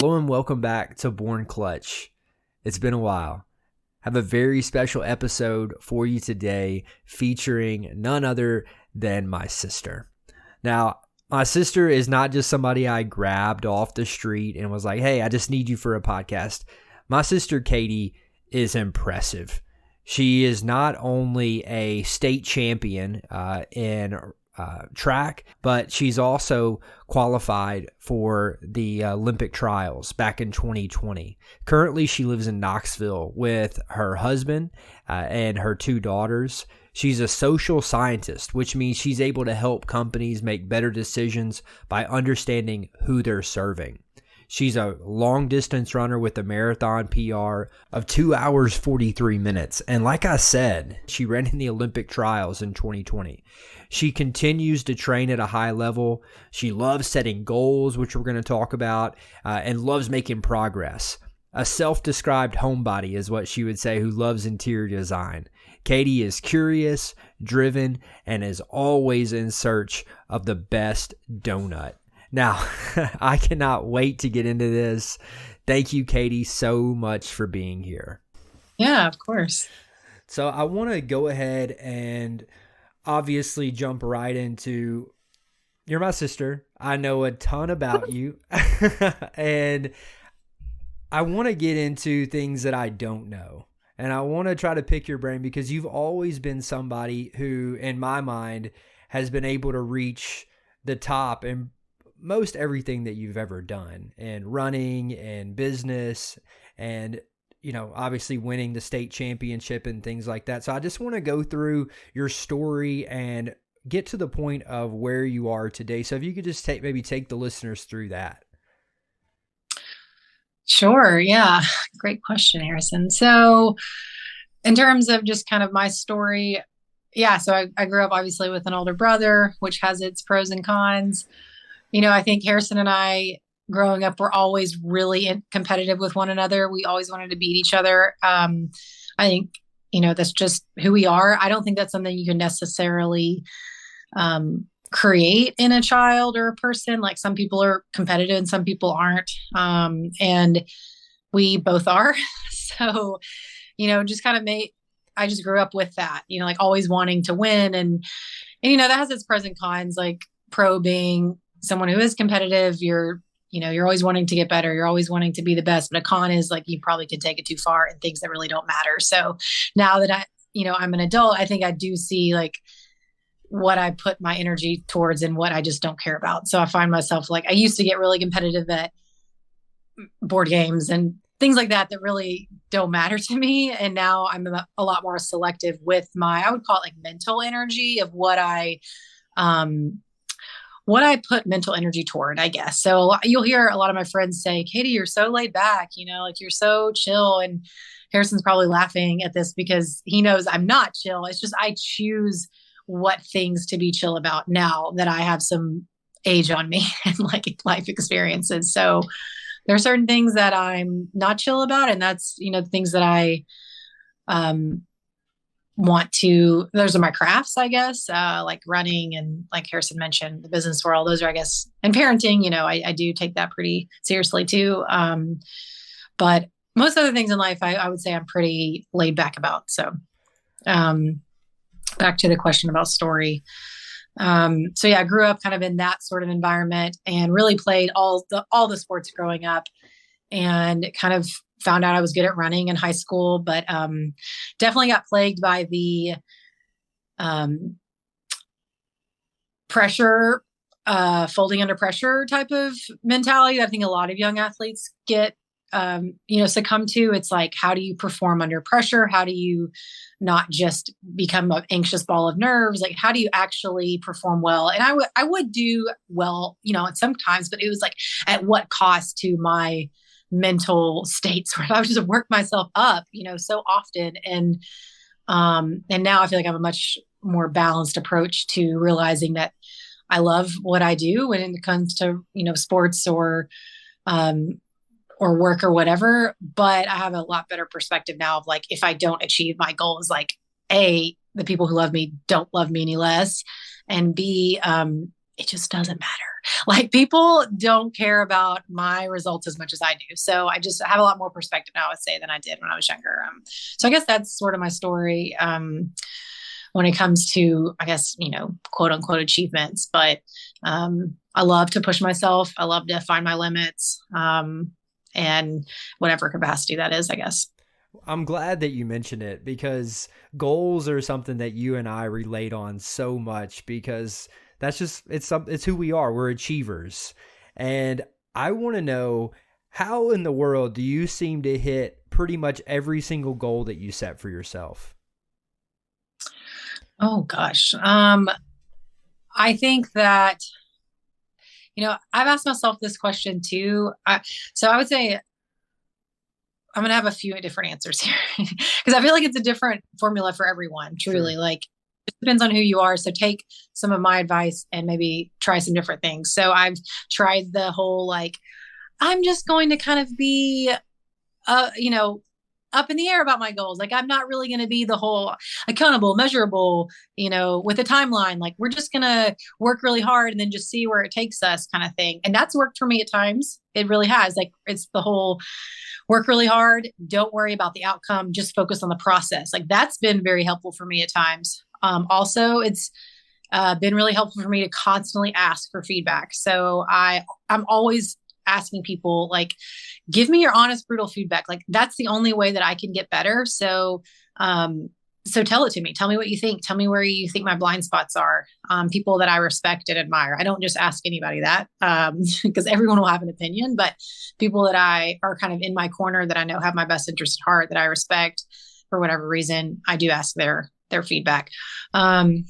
Hello and welcome back to Born Clutch. It's been a while. I have a very special episode for you today featuring none other than my sister. Now, my sister is not just somebody I grabbed off the street and was like, hey, I just need you for a podcast. My sister Katie is impressive. She is not only a state champion in track, but she's also qualified for the Olympic trials back in 2020. Currently, she lives in Knoxville with her husband and her two daughters. She's a social scientist, which means she's able to help companies make better decisions by understanding who they're serving. She's a long-distance runner with a marathon PR of 2 hours, 43 minutes. And like I said, she ran in the Olympic trials in 2020. She continues to train at a high level. She loves setting goals, which we're going to talk about, and loves making progress. A self-described homebody is what she would say, who loves interior design. Katie is curious, driven, and is always in search of the best donut. Now, I cannot wait to get into this. Thank you, Katie, so much for being here. Yeah, of course. So I want to go ahead and obviously jump right into, you're my sister. I know a ton about you. And I want to get into things that I don't know. And I want to try to pick your brain because you've always been somebody who, in my mind, has been able to reach the top and most everything that you've ever done in running and business and, you know, obviously winning the state championship and things like that. So I just want to go through your story and get to the point of where you are today. So if you could just maybe take the listeners through that. Sure. Yeah. Great question, Harrison. So in terms of just kind of my story, yeah, so I grew up obviously with an older brother, which has its pros and cons. You know, I think Harrison and I, growing up, were always really competitive with one another. We always wanted to beat each other. I think, you know, that's just who we are. I don't think that's something you can necessarily create in a child or a person. Like some people are competitive and some people aren't. And we both are. So, you know, just kind of I just grew up with that, you know, like always wanting to win. And, you know, that has its pros and cons, like pro being someone who is competitive, you're always wanting to get better. You're always wanting to be the best, but a con is like, you probably could take it too far and things that really don't matter. So now that I'm an adult, I think I do see like what I put my energy towards and what I just don't care about. So I find myself like, I used to get really competitive at board games and things like that really don't matter to me. And now I'm a lot more selective with I would call it like mental energy of what I put mental energy toward, I guess. So you'll hear a lot of my friends say, Katie, you're so laid back, you know, like you're so chill. And Harrison's probably laughing at this because he knows I'm not chill. It's just, I choose what things to be chill about now that I have some age on me and like life experiences. So there are certain things that I'm not chill about. And that's, you know, things that I, those are my crafts, I guess, like running and like Harrison mentioned, the business world, those are, I guess, and parenting, you know, I do take that pretty seriously too. But most other things in life, I would say I'm pretty laid back about. So, back to the question about story. So yeah, I grew up kind of in that sort of environment and really played all the sports growing up and kind of found out I was good at running in high school, but definitely got plagued by the pressure, folding under pressure type of mentality that I think a lot of young athletes get, succumb to. It's like, how do you perform under pressure? How do you not just become an anxious ball of nerves? Like, how do you actually perform well? And I would do well, you know, sometimes, but it was like, at what cost to my mental states where I would just work myself up, you know, so often. And now I feel like I have a much more balanced approach to realizing that I love what I do when it comes to, you know, sports or work or whatever, but I have a lot better perspective now of like, if I don't achieve my goals, like A, the people who love me don't love me any less. And B, it just doesn't matter. Like people don't care about my results as much as I do. So I just have a lot more perspective now, I would say, than I did when I was younger. So I guess that's sort of my story when it comes to, I guess, quote unquote achievements. But I love to push myself. I love to find my limits and whatever capacity that is, I guess. I'm glad that you mentioned it because goals are something that you and I relate on so much because that's just it's who we are. We're achievers. And I want to know, how in the world do you seem to hit pretty much every single goal that you set for yourself? Oh gosh. I think that, I've asked myself this question too. So I would say I'm going to have a few different answers here because I feel like it's a different formula for everyone, truly. Sure. Like it depends on who you are. So take some of my advice and maybe try some different things. So I've tried the whole, like, I'm just going to kind of be, uh, you know, up in the air about my goals. Like I'm not really going to be the whole accountable, measurable, with a timeline. Like we're just going to work really hard and then just see where it takes us kind of thing. And that's worked for me at times. It really has. Like it's the whole work really hard. Don't worry about the outcome. Just focus on the process. Like that's been very helpful for me at times. Also, it's been really helpful for me to constantly ask for feedback. So I'm always asking people, like, give me your honest, brutal feedback. Like that's the only way that I can get better. So tell it to me. Tell me what you think. Tell me where you think my blind spots are. People that I respect and admire. I don't just ask anybody that because everyone will have an opinion, but people that I are kind of in my corner that I know have my best interest at heart, that I respect for whatever reason, I do ask their feedback. And,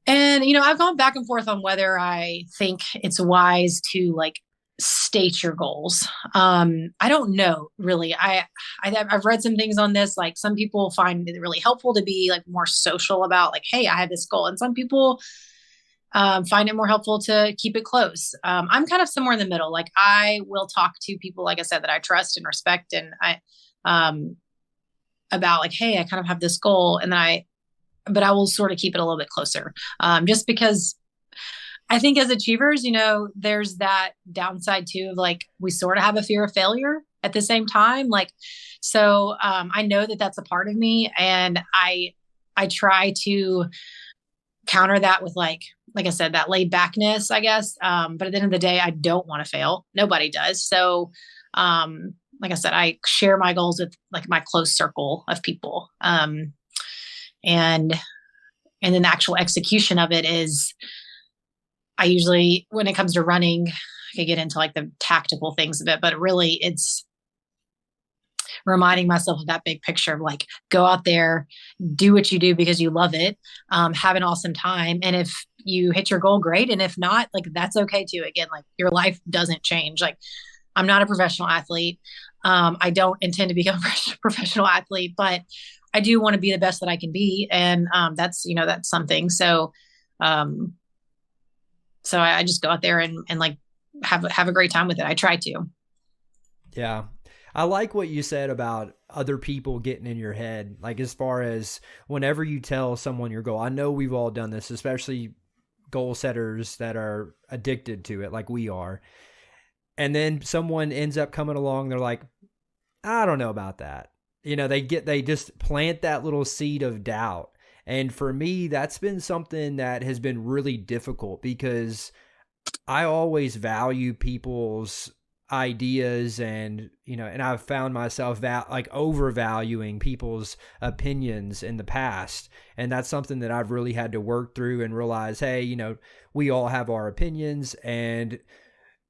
I've gone back and forth on whether I think it's wise to like state your goals. I don't know really. I've read some things on this. Like some people find it really helpful to be like more social about like, hey, I have this goal. And some people find it more helpful to keep it close. I'm kind of somewhere in the middle. Like I will talk to people, like I said, that I trust and respect. And about like, hey, I kind of have this goal. And then but I will sort of keep it a little bit closer. Just because I think as achievers, there's that downside too of like, we sort of have a fear of failure at the same time. Like, so I know that that's a part of me. And I try to counter that with like I said, that laid backness, I guess. But at the end of the day, I don't want to fail. Nobody does. So, like I said, I share my goals with like my close circle of people. And then the actual execution of it is, I usually, when it comes to running, I could get into like the tactical things of it, but really it's reminding myself of that big picture of like, go out there, do what you do because you love it, have an awesome time. And if you hit your goal, great. And if not, like, that's okay too. Again, like your life doesn't change. Like I'm not a professional athlete. I don't intend to become a professional athlete, but I do want to be the best that I can be. And that's something. So, so I just go out there and like have a great time with it. I try to. Yeah. I like what you said about other people getting in your head. Like as far as whenever you tell someone your goal, I know we've all done this, especially goal setters that are addicted to it like we are. And then someone ends up coming along. They're like, I don't know about that. They just plant that little seed of doubt. And for me, that's been something that has been really difficult because I always value people's ideas and I've found myself like overvaluing people's opinions in the past. And that's something that I've really had to work through and realize, hey, we all have our opinions, and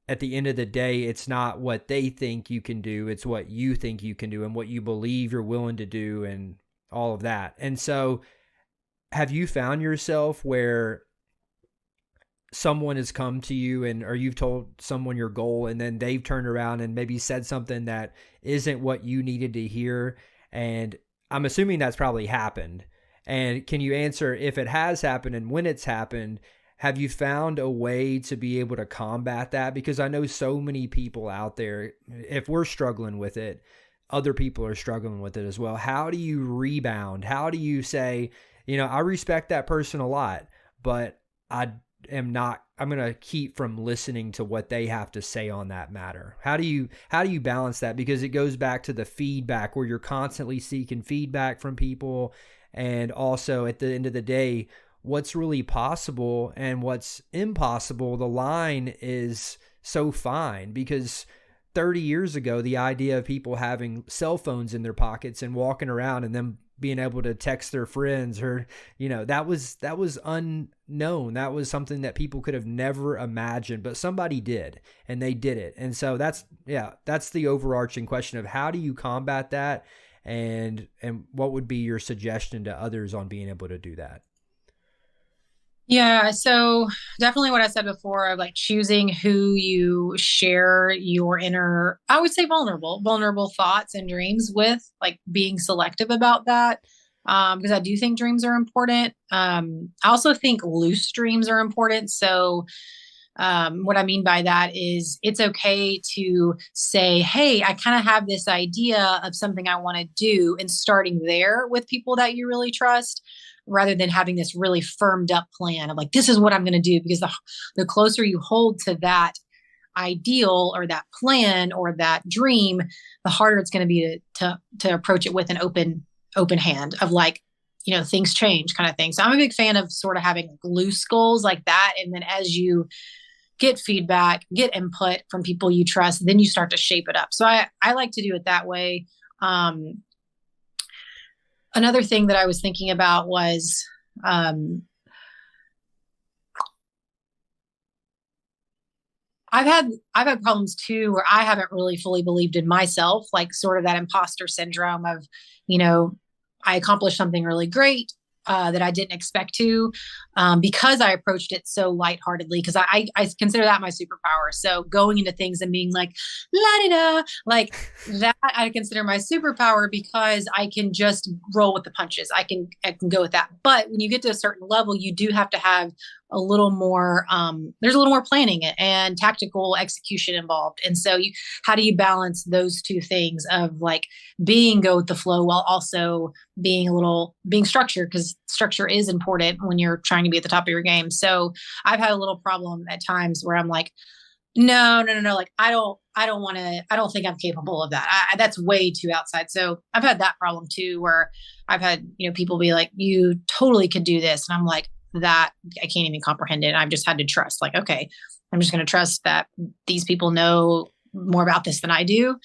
at the end of the day, it's not what they think you can do. It's what you think you can do and what you believe you're willing to do and all of that. And so have you found yourself where someone has come to you or you've told someone your goal and then they've turned around and maybe said something that isn't what you needed to hear? And I'm assuming that's probably happened. And can you answer if it has happened and when it's happened? Have you found a way to be able to combat that? Because I know so many people out there, if we're struggling with it, other people are struggling with it as well. How do you rebound? How do you say, I respect that person a lot, but I am not I'm going to keep from listening to what they have to say on that matter? How do you balance that? Because it goes back to the feedback where you're constantly seeking feedback from people. And also at the end of the day, what's really possible and what's impossible, the line is so fine, because 30 years ago, the idea of people having cell phones in their pockets and walking around and them being able to text their friends, or, that was unknown. That was something that people could have never imagined, but somebody did, and they did it. And so that's the overarching question of how do you combat that, and what would be your suggestion to others on being able to do that? Yeah, so definitely what I said before of like choosing who you share your inner, I would say vulnerable thoughts and dreams with, like being selective about that. Because I do think dreams are important. I also think loose dreams are important. So, what I mean by that is it's okay to say, hey, I kind of have this idea of something I want to do, and starting there with people that you really trust, rather than having this really firmed up plan of like, this is what I'm going to do. Because the closer you hold to that ideal or that plan or that dream, the harder it's going to be to approach it with an open hand of like, things change kind of thing. So I'm a big fan of sort of having like loose goals like that. And then as you get feedback, get input from people you trust, then you start to shape it up. So I like to do it that way. Another thing that I was thinking about was, I've had problems too where I haven't really fully believed in myself, like sort of that imposter syndrome of, I accomplished something really great that I didn't expect to, because I approached it so lightheartedly. Because I consider that my superpower. So going into things and being like la di da, like that, I consider my superpower because I can just roll with the punches. I can go with that. But when you get to a certain level, you do have to have a little more. There's a little more planning and tactical execution involved. And so how do you balance those two things of like being go with the flow while also being structured, because structure is important when you're trying to be at the top of your game. So I've had a little problem at times where I'm like, no. Like, I don't think I'm capable of that. That's way too outside. So I've had that problem too, where I've had, people be like, you totally could do this. And I'm like, that I can't even comprehend it. And I've just had to trust, like, okay, I'm just going to trust that these people know more about this than I do.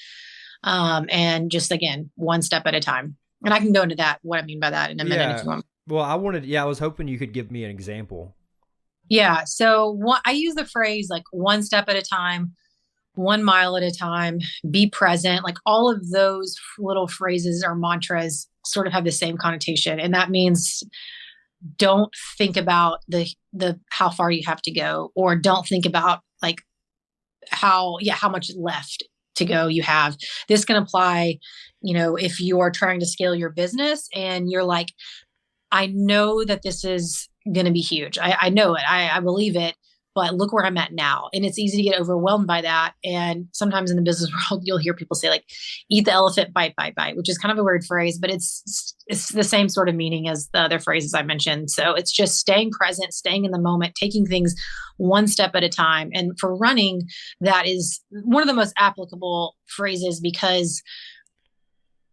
And just, again, one step at a time. And I can go into that, what I mean by that, in a minute if you want. Well, I was hoping you could give me an example. Yeah. So I use the phrase like one step at a time, 1 mile at a time, be present. Like all of those little phrases or mantras sort of have the same connotation. And that means don't think about the how far you have to go, or don't think about like how much left to go you have. This can apply, if you are trying to scale your business and you're like, I know that this is going to be huge. I know it. I believe it, but look where I'm at now. And it's easy to get overwhelmed by that. And sometimes in the business world, you'll hear people say like, eat the elephant, bite, which is kind of a weird phrase, but it's the same sort of meaning as the other phrases I mentioned. So it's just staying present, staying in the moment, taking things one step at a time. And for running, that is one of the most applicable phrases because,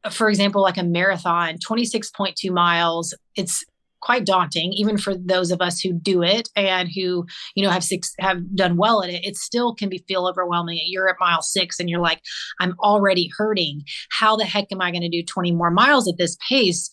for example, like a marathon, 26.2 miles, it's quite daunting, even for those of us who do it and who, have done well at it. It still can feel overwhelming. You're at mile 6 and you're like, I'm already hurting. How the heck am I going to do 20 more miles at this pace?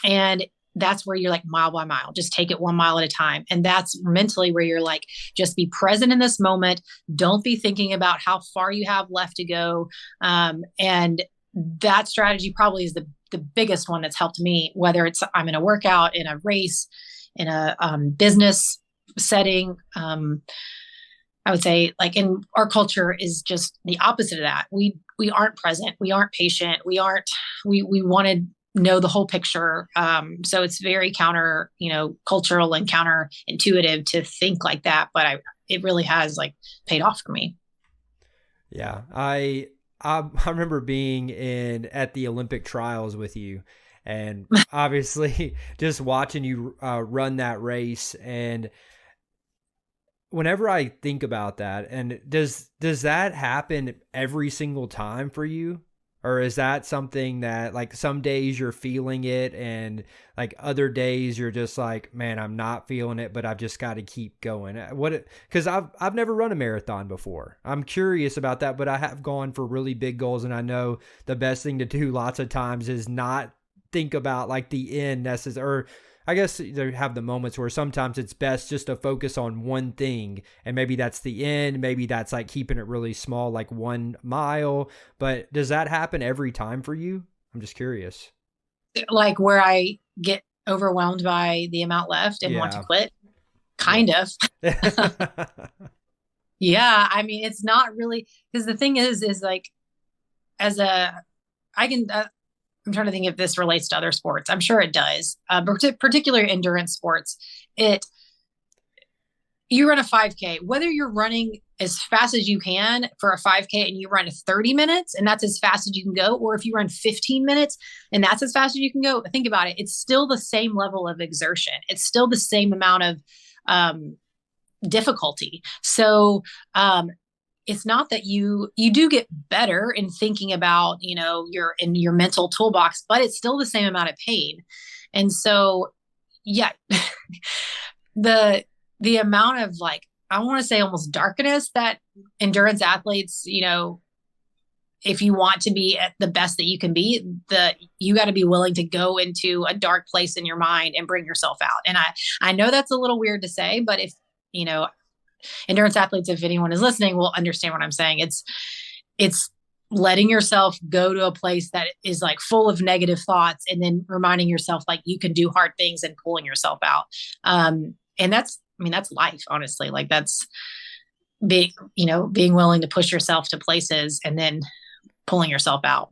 And that's where you're like, mile by mile, just take it 1 mile at a time. And that's mentally where you're like, just be present in this moment. Don't be thinking about how far you have left to go. And that strategy probably is the biggest one that's helped me, whether it's I'm in a workout, in a race, in a business setting. I would say like in our culture is just the opposite of that. We aren't present. We aren't patient. We want to know the whole picture. So it's very counter, cultural and counterintuitive to think like that. But it really has like paid off for me. Yeah. I remember being at the Olympic trials with you, and obviously just watching you run that race. And whenever I think about that, and does that happen every single time for you? Or is that something that like some days you're feeling it and like other days you're just like, man, I'm not feeling it, but I've just got to keep going. Cause I've never run a marathon before. I'm curious about that, but I have gone for really big goals. And I know the best thing to do lots of times is not think about like the end necessarily, or I guess they have the moments where sometimes it's best just to focus on one thing, and maybe that's the end. Maybe that's like keeping it really small, like 1 mile. But does that happen every time for you? I'm just curious. Like where I get overwhelmed by the amount left and want to Yeah. quit. Yeah. Kind of. Yeah. I mean, it's not really, because the thing is like, as a, I can, I'm trying to think if this relates to other sports. I'm sure it does. Particularly endurance sports. You run a 5K, whether you're running as fast as you can for a 5K and you run 30 minutes and that's as fast as you can go, or if you run 15 minutes and that's as fast as you can go, think about it. It's still the same level of exertion. It's still the same amount of difficulty. So it's not that you do get better in thinking about, your mental toolbox, but it's still the same amount of pain. And so, yeah, the amount of like, I want to say almost darkness that endurance athletes, if you want to be at the best that you can be, you got to be willing to go into a dark place in your mind and bring yourself out. And I know that's a little weird to say, but if, endurance athletes, if anyone is listening, will understand what I'm saying. It's letting yourself go to a place that is like full of negative thoughts and then reminding yourself like you can do hard things and pulling yourself out. And that's life, honestly. Like that's being willing to push yourself to places and then pulling yourself out.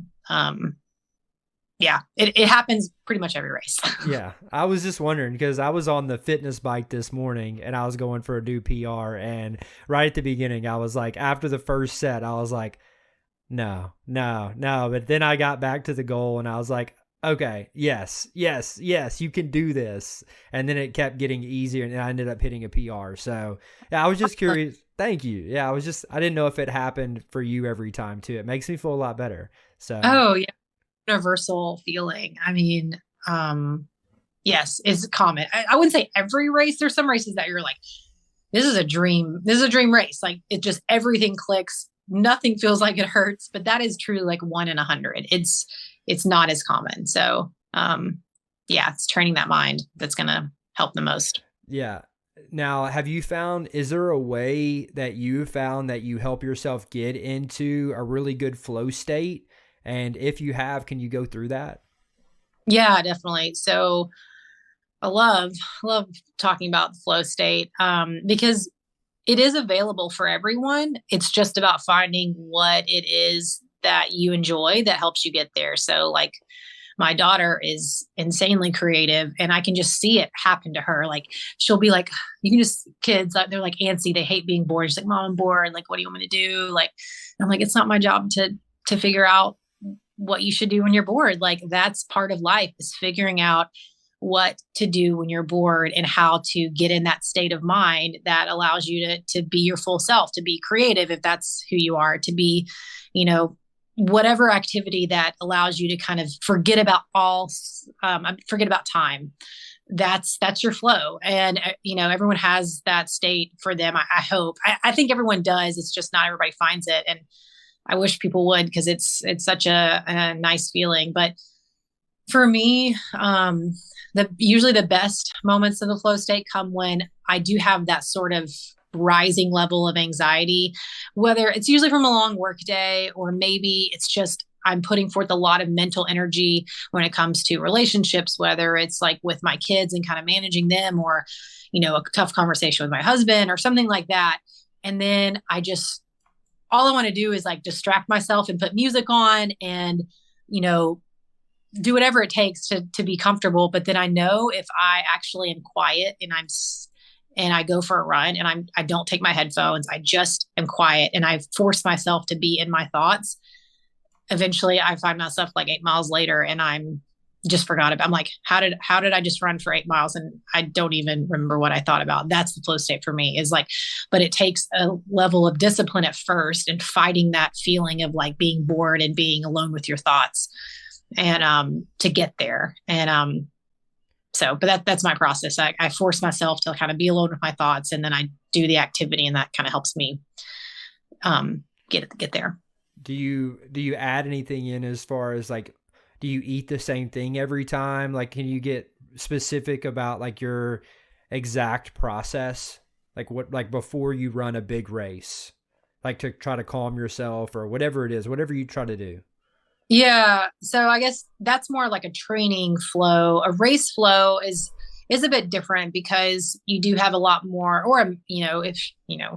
Yeah, it happens pretty much every race. Yeah. I was just wondering because I was on the fitness bike this morning and I was going for a new PR. And right at the beginning, I was like, after the first set, I was like, no. But then I got back to the goal and I was like, okay, yes, you can do this. And then it kept getting easier and I ended up hitting a PR. So yeah, I was just curious. Thank you. Yeah, I didn't know if it happened for you every time too. It makes me feel a lot better. So, Oh yeah. Universal feeling. I mean, yes, it's common. I wouldn't say every race. There's some races that you're like, this is a dream race. Like it just, everything clicks. Nothing feels like it hurts, but that is true. Like 1 in 100. It's not as common. So, yeah, it's training that mind that's going to help the most. Yeah. Now, is there a way that you found that you help yourself get into a really good flow state? And if you have, can you go through that? Yeah, definitely. So I love talking about the flow state because it is available for everyone. It's just about finding what it is that you enjoy that helps you get there. So like my daughter is insanely creative and I can just see it happen to her. Like she'll be like, you can just, kids, they're like antsy. They hate being bored. She's like, Mom, I'm bored. Like, what do you want me to do? Like, I'm like, it's not my job to figure out what you should do when you're bored. Like that's part of life, is figuring out what to do when you're bored and how to get in that state of mind that allows you to be your full self, to be creative if that's who you are, to be, whatever activity that allows you to kind of forget about time. That's your flow. And, everyone has that state for them. I hope, I think everyone does. It's just not everybody finds it. And I wish people would, because it's such a nice feeling. But for me, usually the best moments of the flow state come when I do have that sort of rising level of anxiety, whether it's usually from a long work day, or maybe it's just I'm putting forth a lot of mental energy when it comes to relationships, whether it's like with my kids and kind of managing them, or, a tough conversation with my husband or something like that. And then all I want to do is like distract myself and put music on and, do whatever it takes to be comfortable. But then I know if I actually am quiet and I go for a run and I don't take my headphones, I just am quiet and I force myself to be in my thoughts. Eventually I find myself like 8 miles later and I'm just forgot about. I'm like, how did I just run for 8 miles and I don't even remember what I thought about? That's the flow state for me, is like, but it takes a level of discipline at first and fighting that feeling of like being bored and being alone with your thoughts, and to get there. And so, but that's my process. I force myself to kind of be alone with my thoughts, and then I do the activity, and that kind of helps me get there. Do you add anything in as far as like, do you eat the same thing every time? Like, can you get specific about like your exact process? Like what, like before you run a big race, like to try to calm yourself or whatever it is, whatever you try to do. Yeah. So I guess that's more like a training flow. A race flow is a bit different because you do have a lot more, or if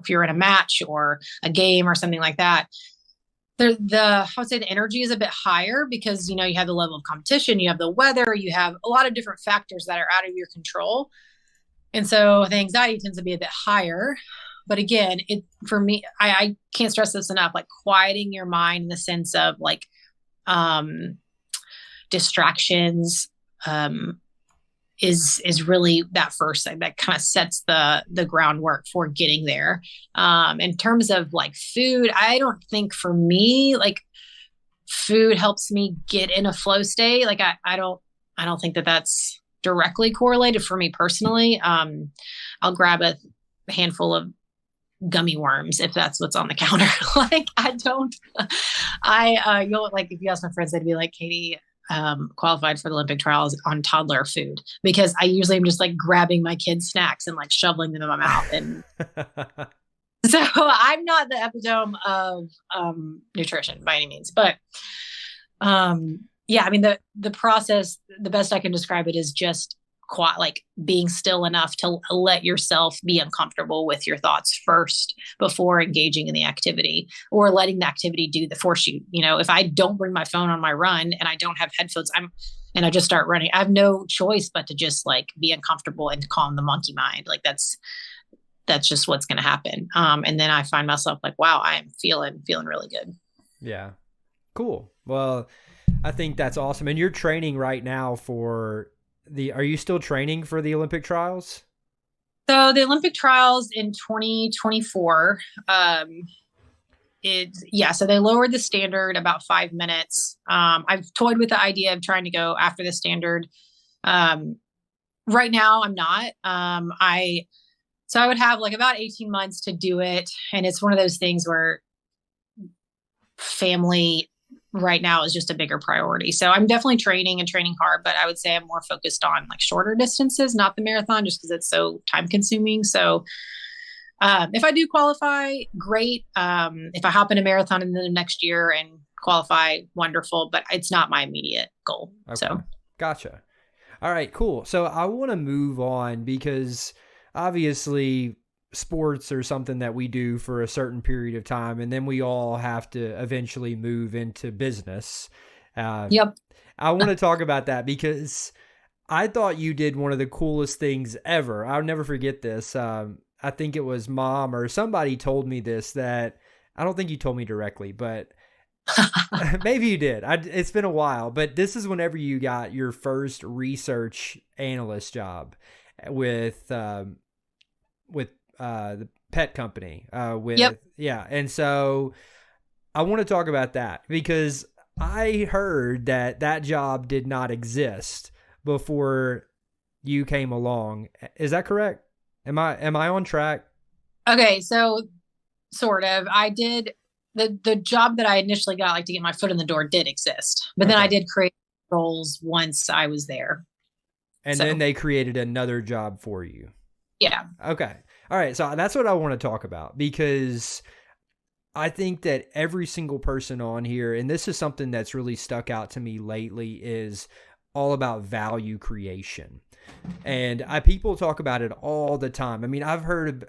you're in a match or a game or something like that, I would say the energy is a bit higher because you have the level of competition, you have the weather, you have a lot of different factors that are out of your control, and so the anxiety tends to be a bit higher. But again, it for me, I can't stress this enough, like quieting your mind in the sense of like um distractions, is really that first thing that kind of sets the groundwork for getting there. In terms of like food, I don't think for me like food helps me get in a flow state. Like I don't think that that's directly correlated for me personally. I'll grab a handful of gummy worms if that's what's on the counter. Like I don't, you'll like, if you ask my friends, they'd be like, Katie qualified for the Olympic trials on toddler food, because I usually am just like grabbing my kids' snacks and like shoveling them in my mouth. And so I'm not the epitome of nutrition by any means, but yeah, I mean, the process, the best I can describe it is just like being still enough to let yourself be uncomfortable with your thoughts first before engaging in the activity, or letting the activity do the force you. If I don't bring my phone on my run and I don't have headphones, and I just start running, I have no choice but to just like be uncomfortable and calm the monkey mind. Like that's just what's going to happen. And then I find myself like, wow, I am feeling really good. Yeah. Cool. Well, I think that's awesome. And you're training right now are you still training for the Olympic trials? So the Olympic trials in 2024, so they lowered the standard about 5 minutes. I've toyed with the idea of trying to go after the standard. Right now I'm not. So I would have like about 18 months to do it. And it's one of those things where family right now is just a bigger priority. So I'm definitely training hard, but I would say I'm more focused on like shorter distances, not the marathon, just because it's so time consuming. So if I do qualify, great. If I hop in a marathon in the next year and qualify, wonderful, but it's not my immediate goal. Okay. So gotcha. All right, cool. So I want to move on because obviously sports are something that we do for a certain period of time, and then we all have to eventually move into business. Yep. I want to talk about that because I thought you did one of the coolest things ever. I'll never forget this. I think it was mom or somebody told me this, that I don't think you told me directly, but maybe you did. It's been a while, but this is whenever you got your first research analyst job with the pet company, Yep. Yeah. And so I want to talk about that because I heard that job did not exist before you came along. Is that correct? Am I on track? Okay. So sort of, I did the job that I initially got, like to get my foot in the door, did exist, but then I did create roles once I was there. And then they created another job for you. Yeah. Okay. All right. So that's what I want to talk about, because I think that every single person on here, and this is something that's really stuck out to me lately, is all about value creation. And people talk about it all the time. I mean, I've heard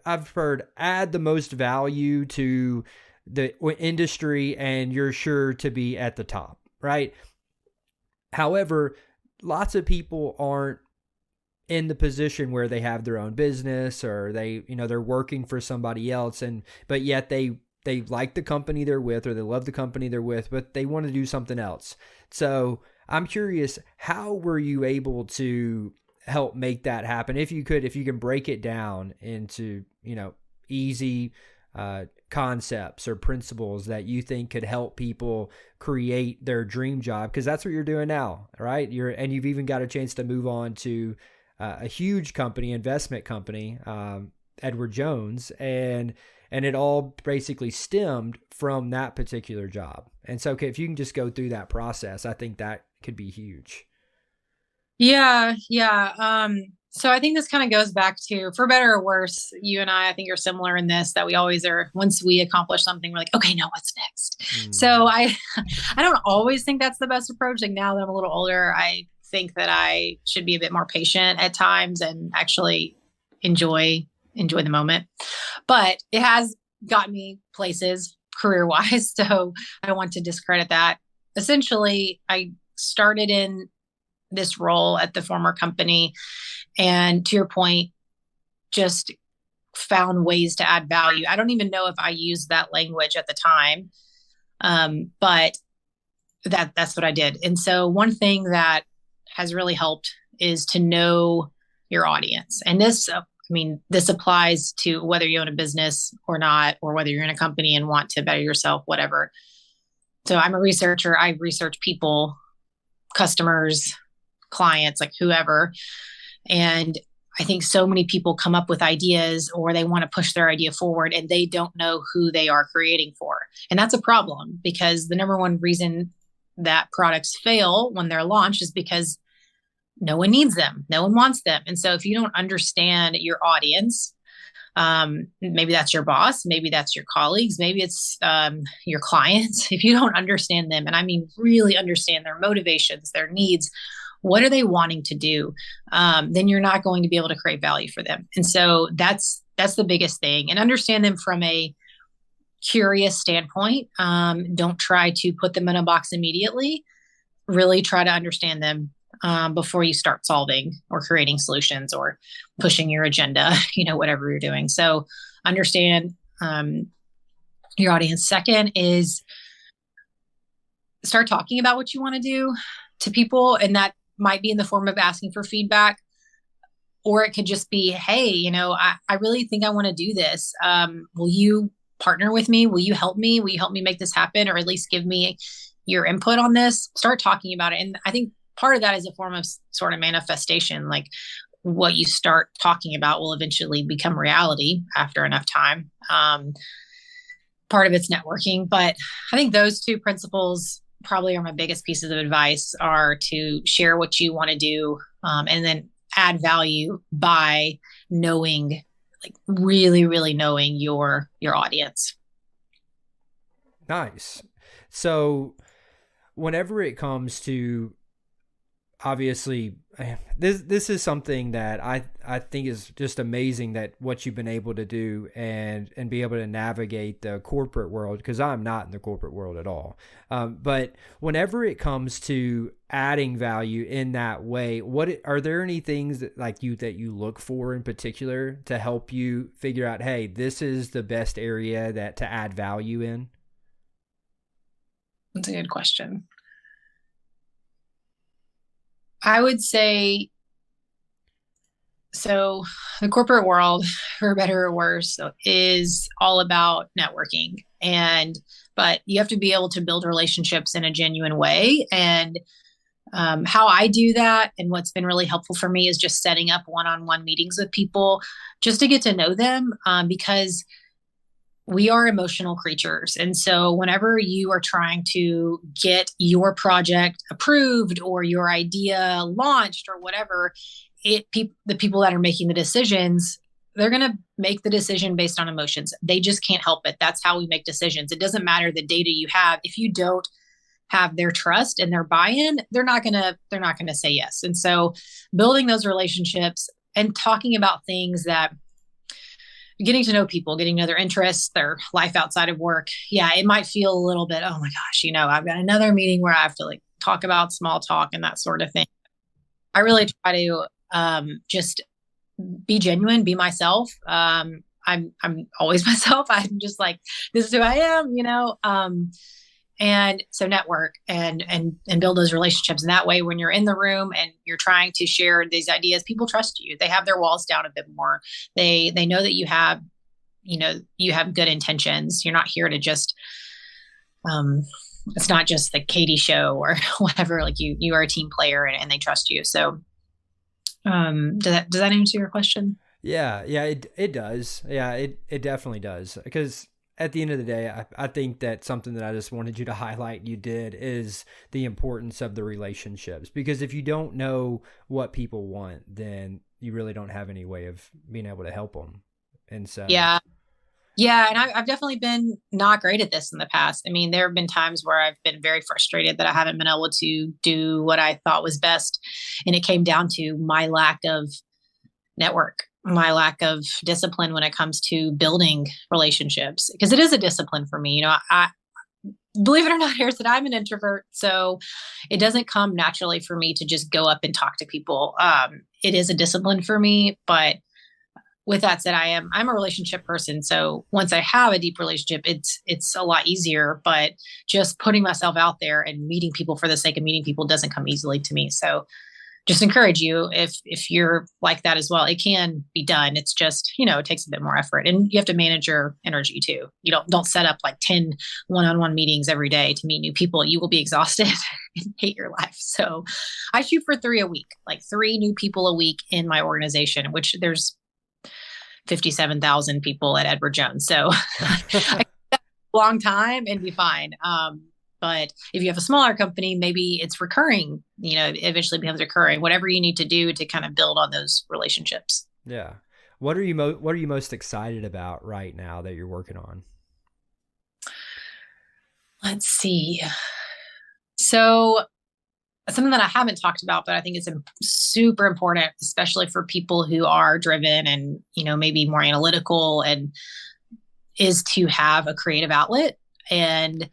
add the most value to the industry and you're sure to be at the top, right? However, lots of people aren't in the position where they have their own business, or they're working for somebody else, but yet they like the company they're with, or they love the company they're with, but they want to do something else. So I'm curious, how were you able to help make that happen? If you can break it down into, easy concepts or principles that you think could help people create their dream job, because that's what you're doing now, right? You've even got a chance to move on to a huge company, investment company, Edward Jones, and it all basically stemmed from that particular job. And so, okay, if you can just go through that process, I think that could be huge. Yeah, yeah. So I think this kind of goes back to, for better or worse, you and I think you're similar in this, that we always are, once we accomplish something, we're like, okay, now what's next? So I don't always think that's the best approach. Like now that I'm a little older, I think that I should be a bit more patient at times and actually enjoy the moment. But it has gotten me places career wise. So I don't want to discredit that. Essentially, I started in this role at the former company, and to your point, just found ways to add value. I don't even know if I used that language at the time, but that's what I did. And so one thing that has really helped is to know your audience. And this applies to whether you own a business or not, or whether you're in a company and want to better yourself, whatever. So I'm a researcher. I research people, customers, clients, like whoever. And I think so many people come up with ideas, or they want to push their idea forward and they don't know who they are creating for. And that's a problem, because the number one reason that products fail when they're launched is because no one needs them. No one wants them. And so if you don't understand your audience, maybe that's your boss, maybe that's your colleagues, maybe it's your clients. If you don't understand them, and I mean really understand their motivations, their needs, what are they wanting to do, then you're not going to be able to create value for them. And so that's the biggest thing. And understand them from a curious standpoint. Don't try to put them in a box immediately. Really try to understand them before you start solving or creating solutions or pushing your agenda, whatever you're doing. So understand your audience. Second is start talking about what you want to do to people. And that might be in the form of asking for feedback, or it could just be, hey, I really think I want to do this. Will you partner with me? Will you help me? Will you help me make this happen? Or at least give me your input on this? Start talking about it. And I think part of that is a form of sort of manifestation. Like what you start talking about will eventually become reality after enough time. Part of it's networking, but I think those two principles probably are my biggest pieces of advice, are to share what you want to do, and then add value by knowing, like really, really knowing your audience. Nice. So whenever it comes to, obviously, this is something that I think is just amazing, that what you've been able to do and be able to navigate the corporate world, because I'm not in the corporate world at all. But whenever it comes to adding value in that way, are there any things that you look for in particular to help you figure out, hey, this is the best area to add value in? That's a good question. I would say, so the corporate world, for better or worse, is all about networking. But you have to be able to build relationships in a genuine way. And how I do that, and what's been really helpful for me, is just setting up one-on-one meetings with people just to get to know them, because we are emotional creatures. And so whenever you are trying to get your project approved or your idea launched or whatever, the people that are making the decisions, they're going to make the decision based on emotions. They just can't help it. That's how we make decisions. It doesn't matter the data you have. If you don't have their trust and their buy-in, they're not going to say yes. And so building those relationships and talking about things that, getting to know people, getting to know their interests, their life outside of work. Yeah, it might feel a little bit, oh my gosh, I've got another meeting where I have to talk about small talk and that sort of thing. I really try to just be genuine, be myself. I'm always myself. I'm just like, this is who I am, And so network and build those relationships. And that way, when you're in the room and you're trying to share these ideas, people trust you. They have their walls down a bit more. They know that you have good intentions. You're not here to just it's not just the Katie show or whatever. Like you are a team player and they trust you. So does that answer your question? Yeah, it does. Yeah, it definitely does. Because at the end of the day, I think that something that I just wanted you to highlight you did is the importance of the relationships. Because if you don't know what people want, then you really don't have any way of being able to help them. And so, Yeah. Yeah, and I've definitely been not great at this in the past. I mean, there have been times where I've been very frustrated that I haven't been able to do what I thought was best. And it came down to my lack of network, my lack of discipline when it comes to building relationships, because it is a discipline for me. I believe it or not, Harrison, I'm an introvert. So it doesn't come naturally for me to just go up and talk to people. It is a discipline for me, but with that said, I'm a relationship person. So once I have a deep relationship, it's a lot easier. But just putting myself out there and meeting people for the sake of meeting people doesn't come easily to me. So just encourage you, if you're like that as well, it can be done. It's just, it takes a bit more effort, and you have to manage your energy too. You don't set up like 10 one-on-one meetings every day to meet new people. You will be exhausted and hate your life. So I shoot for 3 a week, like 3 new people a week in my organization, which there's 57,000 people at Edward Jones. So a long time and be fine. But if you have a smaller company, maybe it's recurring, it eventually becomes recurring, whatever you need to do to kind of build on those relationships. yeah. What are you most excited about right now that you're working on? Let's see. So something that I haven't talked about, but I think it's super important, especially for people who are driven and, maybe more analytical, and is to have a creative outlet. And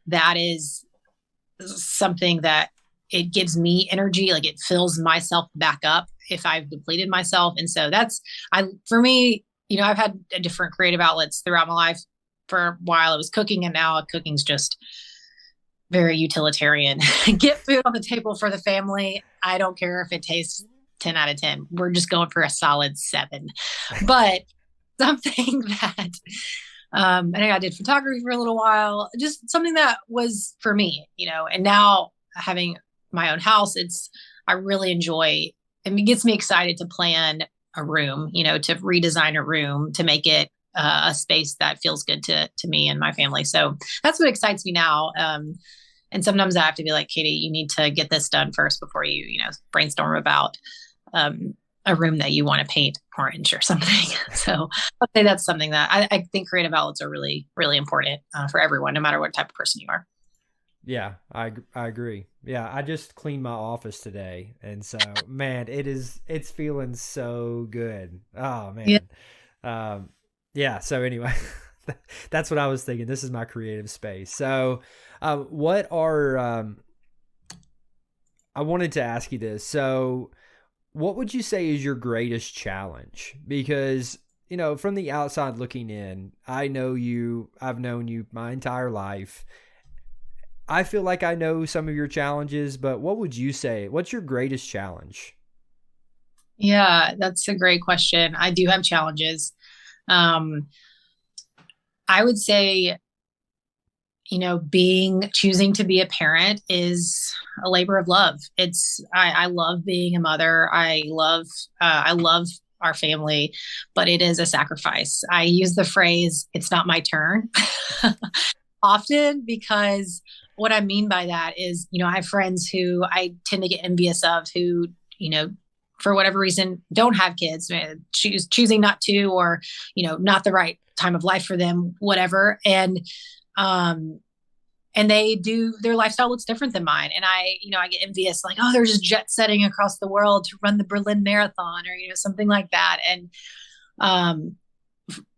that is something that it gives me energy, like it fills myself back up if I've depleted myself. And so for me, I've had different creative outlets throughout my life. For a while it was cooking, and now cooking's just very utilitarian. Get food on the table for the family. I don't care if it tastes 10 out of 10. We're just going for a solid 7. But something that I think I did photography for a little while, just something that was for me, and now having my own house, I really enjoy, and it gets me excited to plan a room, to redesign a room to make it a space that feels good to me and my family. So that's what excites me now. And sometimes I have to be like, Katie, you need to get this done first before you, brainstorm about a room that you want to paint orange or something. So I'd say that's something that I think creative outlets are really, really important for everyone, no matter what type of person you are. Yeah, I agree. Yeah, I just cleaned my office today, and so man, it's feeling so good. Oh man. Yeah. So anyway, that's what I was thinking. This is my creative space. So, what are I wanted to ask you this. So, what would you say is your greatest challenge? Because, from the outside looking in, I've known you my entire life. I feel like I know some of your challenges, but what would you say? What's your greatest challenge? Yeah, that's a great question. I do have challenges. I would say, choosing to be a parent is a labor of love. I love being a mother. I love our family, but it is a sacrifice. I use the phrase, "It's not my turn," often, because what I mean by that is, I have friends who I tend to get envious of, who, for whatever reason, don't have kids, choosing not to, or, not the right time of life for them, whatever. And they do, their lifestyle looks different than mine. And I get envious, like, oh, they're just jet setting across the world to run the Berlin Marathon, or, something like that. And,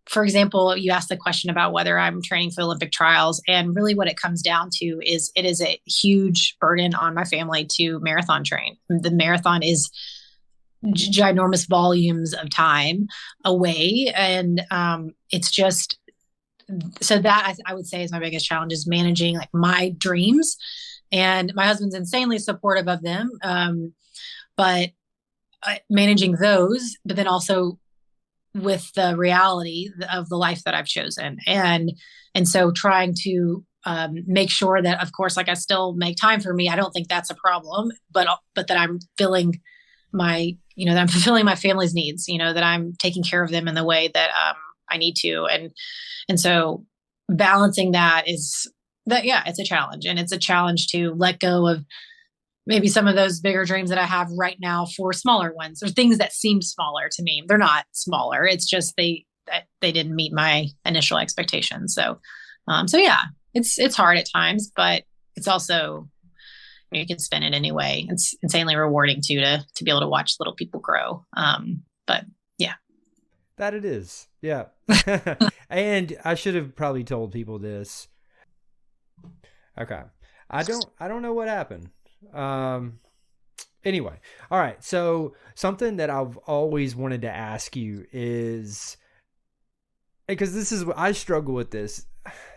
for example, you asked the question about whether I'm training for Olympic trials, and really what it comes down to is it is a huge burden on my family to marathon train. The marathon is ginormous volumes of time away. And, it's just, so that I would say is my biggest challenge, is managing like my dreams. And my husband's insanely supportive of them. But managing those, but then also with the reality of the life that I've chosen. And so trying to make sure that, of course, like I still make time for me. I don't think that's a problem, but that I'm filling that I'm fulfilling my family's needs, that I'm taking care of them in the way that I need to. And so balancing that is that, yeah, it's a challenge, and it's a challenge to let go of maybe some of those bigger dreams that I have right now for smaller ones, or things that seem smaller to me. They're not smaller. It's just they didn't meet my initial expectations. So yeah, it's hard at times, but it's also, you can spin it anyway. It's insanely rewarding too, to be able to watch little people grow. But yeah. That it is. Yeah. And I should have probably told people this. Okay. I don't know what happened. Anyway. All right. So something that I've always wanted to ask you is, because I struggle with this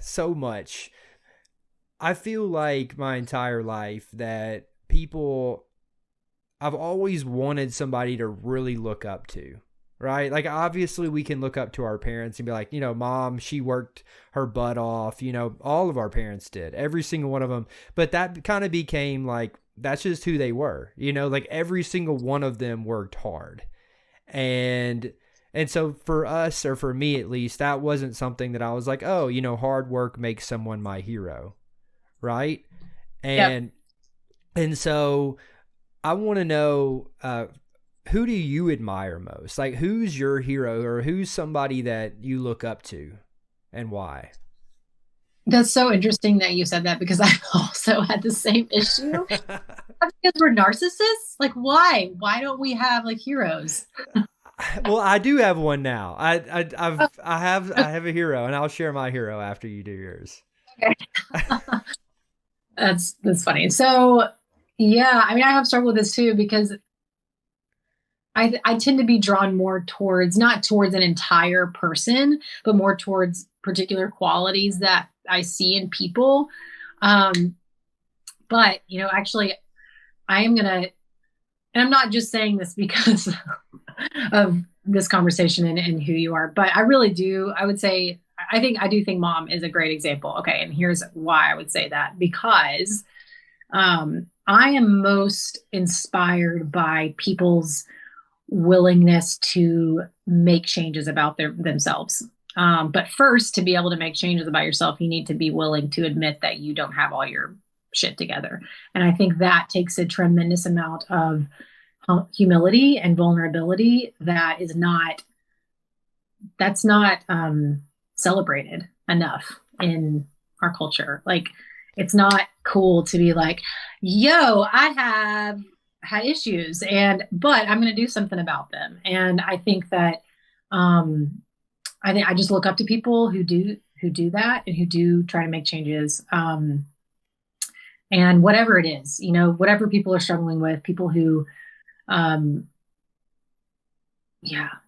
so much. I feel like my entire life that I've always wanted somebody to really look up to, right? Like, obviously we can look up to our parents and be like, mom, she worked her butt off, all of our parents did, every single one of them. But that kind of became like, that's just who they were, like every single one of them worked hard. And so for us, or for me at least, that wasn't something that I was like, oh, hard work makes someone my hero. Right. And so I want to know, who do you admire most? Like, who's your hero, or who's somebody that you look up to, and why? That's so interesting that you said that, because I've also had the same issue. Because we're narcissists. Like, why don't we have like heroes? Well, I do have one now. I have a hero, and I'll share my hero after you do yours. Okay. That's funny. So yeah, I mean, I have struggled with this too, because I tend to be drawn more towards, not towards an entire person, but more towards particular qualities that I see in people. But actually, I am gonna, and I'm not just saying this because of this conversation and who you are, but I really do. I would say, I do think mom is a great example. Okay. And here's why I would say that, because I am most inspired by people's willingness to make changes about themselves. But first, to be able to make changes about yourself, you need to be willing to admit that you don't have all your shit together. And I think that takes a tremendous amount of humility and vulnerability that's not celebrated enough in our culture. Like, it's not cool to be like, yo, I have had issues, but I'm going to do something about them. And I think that, I think I just look up to people who do that, and who do try to make changes. And whatever it is, whatever people are struggling with, people who,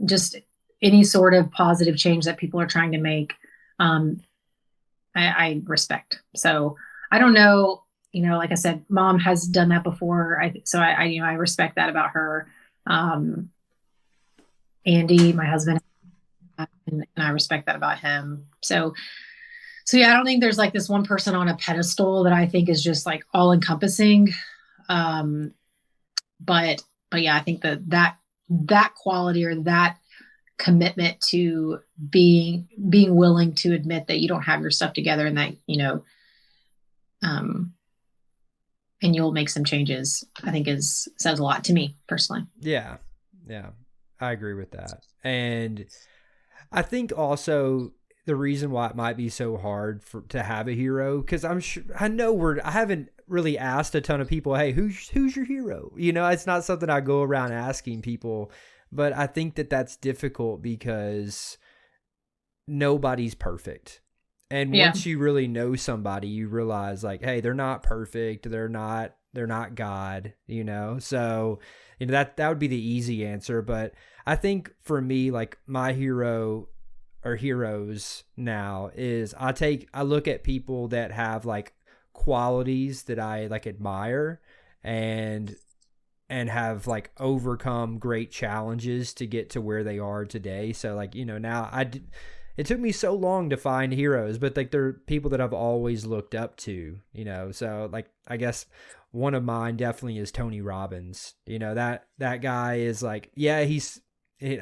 just any sort of positive change that people are trying to make, I respect. So I don't know, like I said, mom has done that before. I respect that about her. Andy, my husband, and I respect that about him. So yeah, I don't think there's like this one person on a pedestal that I think is just like all encompassing. But yeah, I think that quality, or that commitment to being willing to admit that you don't have your stuff together, and that, and you'll make some changes, I think says a lot to me personally. Yeah. Yeah. I agree with that. And I think also the reason why it might be so hard to have a hero, because I haven't really asked a ton of people, hey, who's your hero? It's not something I go around asking people, but I think that that's difficult because nobody's perfect. And once you really know somebody, you realize like, hey, they're not perfect. They're not God, So, that would be the easy answer. But I think for me, like, my hero, or heroes now is I look at people that have like qualities that I like admire and have like overcome great challenges to get to where they are today. So like, now it took me so long to find heroes, but like they're people that I've always looked up to, so like, I guess one of mine definitely is Tony Robbins. That guy is like, yeah,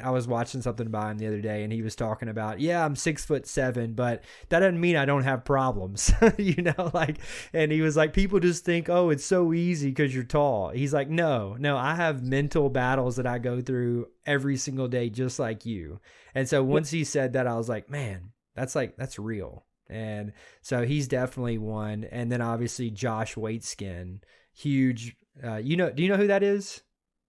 I was watching something by him the other day and he was talking about, yeah, I'm 6'7", but that doesn't mean I don't have problems, like, and he was like, people just think, oh, it's so easy because you're tall. He's like, no, I have mental battles that I go through every single day, just like you. And so once he said that, I was like, man, that's real. And so he's definitely one. And then obviously Josh Waitskin, huge, do you know who that is?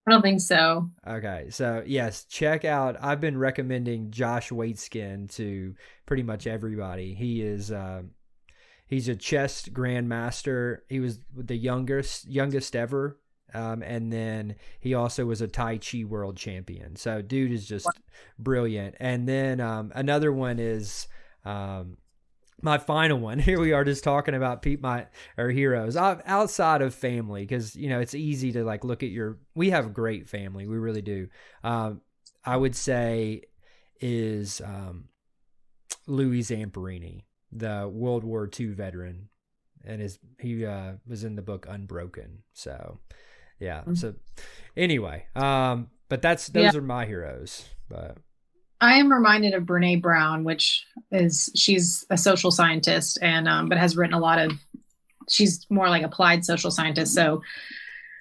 I don't think so. Okay, so yes, check out. I've been recommending Josh Waitskin to pretty much everybody. He is he's a chess grandmaster. He was the youngest ever, and then he also was a Tai Chi world champion. So dude is just brilliant. And then another one is my final one. Here we are just talking about our heroes outside of family, because it's easy to like look at we have a great family, we really do. I would say is Louis Zamperini, the World War II veteran, and he was in the book Unbroken. So yeah. So anyway, but those are my heroes. But I am reminded of Brene Brown, she's a social scientist and but has written a lot of, she's more like applied social scientist. So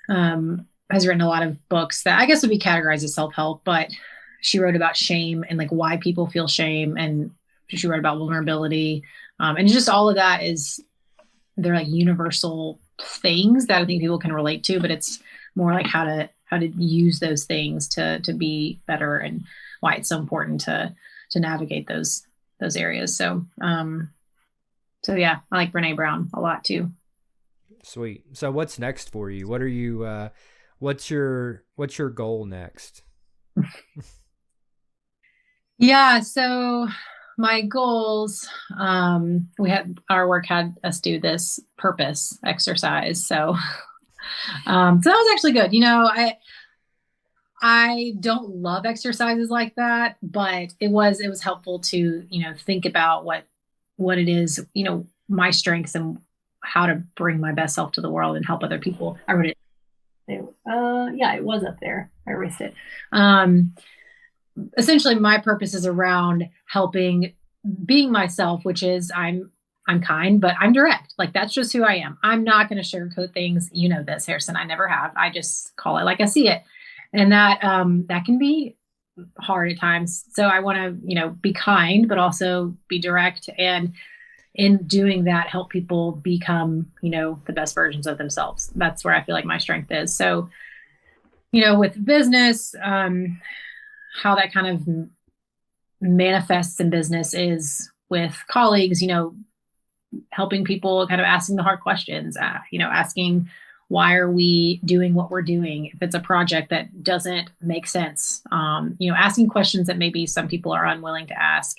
has written a lot of books that I guess would be categorized as self-help, but she wrote about shame and like why people feel shame. And she wrote about vulnerability. And just all of that they're like universal things that I think people can relate to, but it's more like how to use those things to be better, and why it's so important to navigate those areas. So yeah, I like Brene Brown a lot too. Sweet. So what's next for you? What are you what's your goal next? Yeah, so my goals, our work had us do this purpose exercise. So so that was actually good. I don't love exercises like that, but it was helpful to, think about what it is, my strengths and how to bring my best self to the world and help other people. I wrote it. Yeah, it was up there. I erased it. Essentially my purpose is around helping, being myself, which is I'm kind, but I'm direct. Like, that's just who I am. I'm not going to sugarcoat things. You know this, Harrison. I never have. I just call it like I see it. And that can be hard at times. So I want to, be kind, but also be direct. And in doing that, help people become, the best versions of themselves. That's where I feel like my strength is. So, with business, how that kind of manifests in business is with colleagues, helping people, kind of asking the hard questions, asking, why are we doing what we're doing? If it's a project that doesn't make sense, asking questions that maybe some people are unwilling to ask.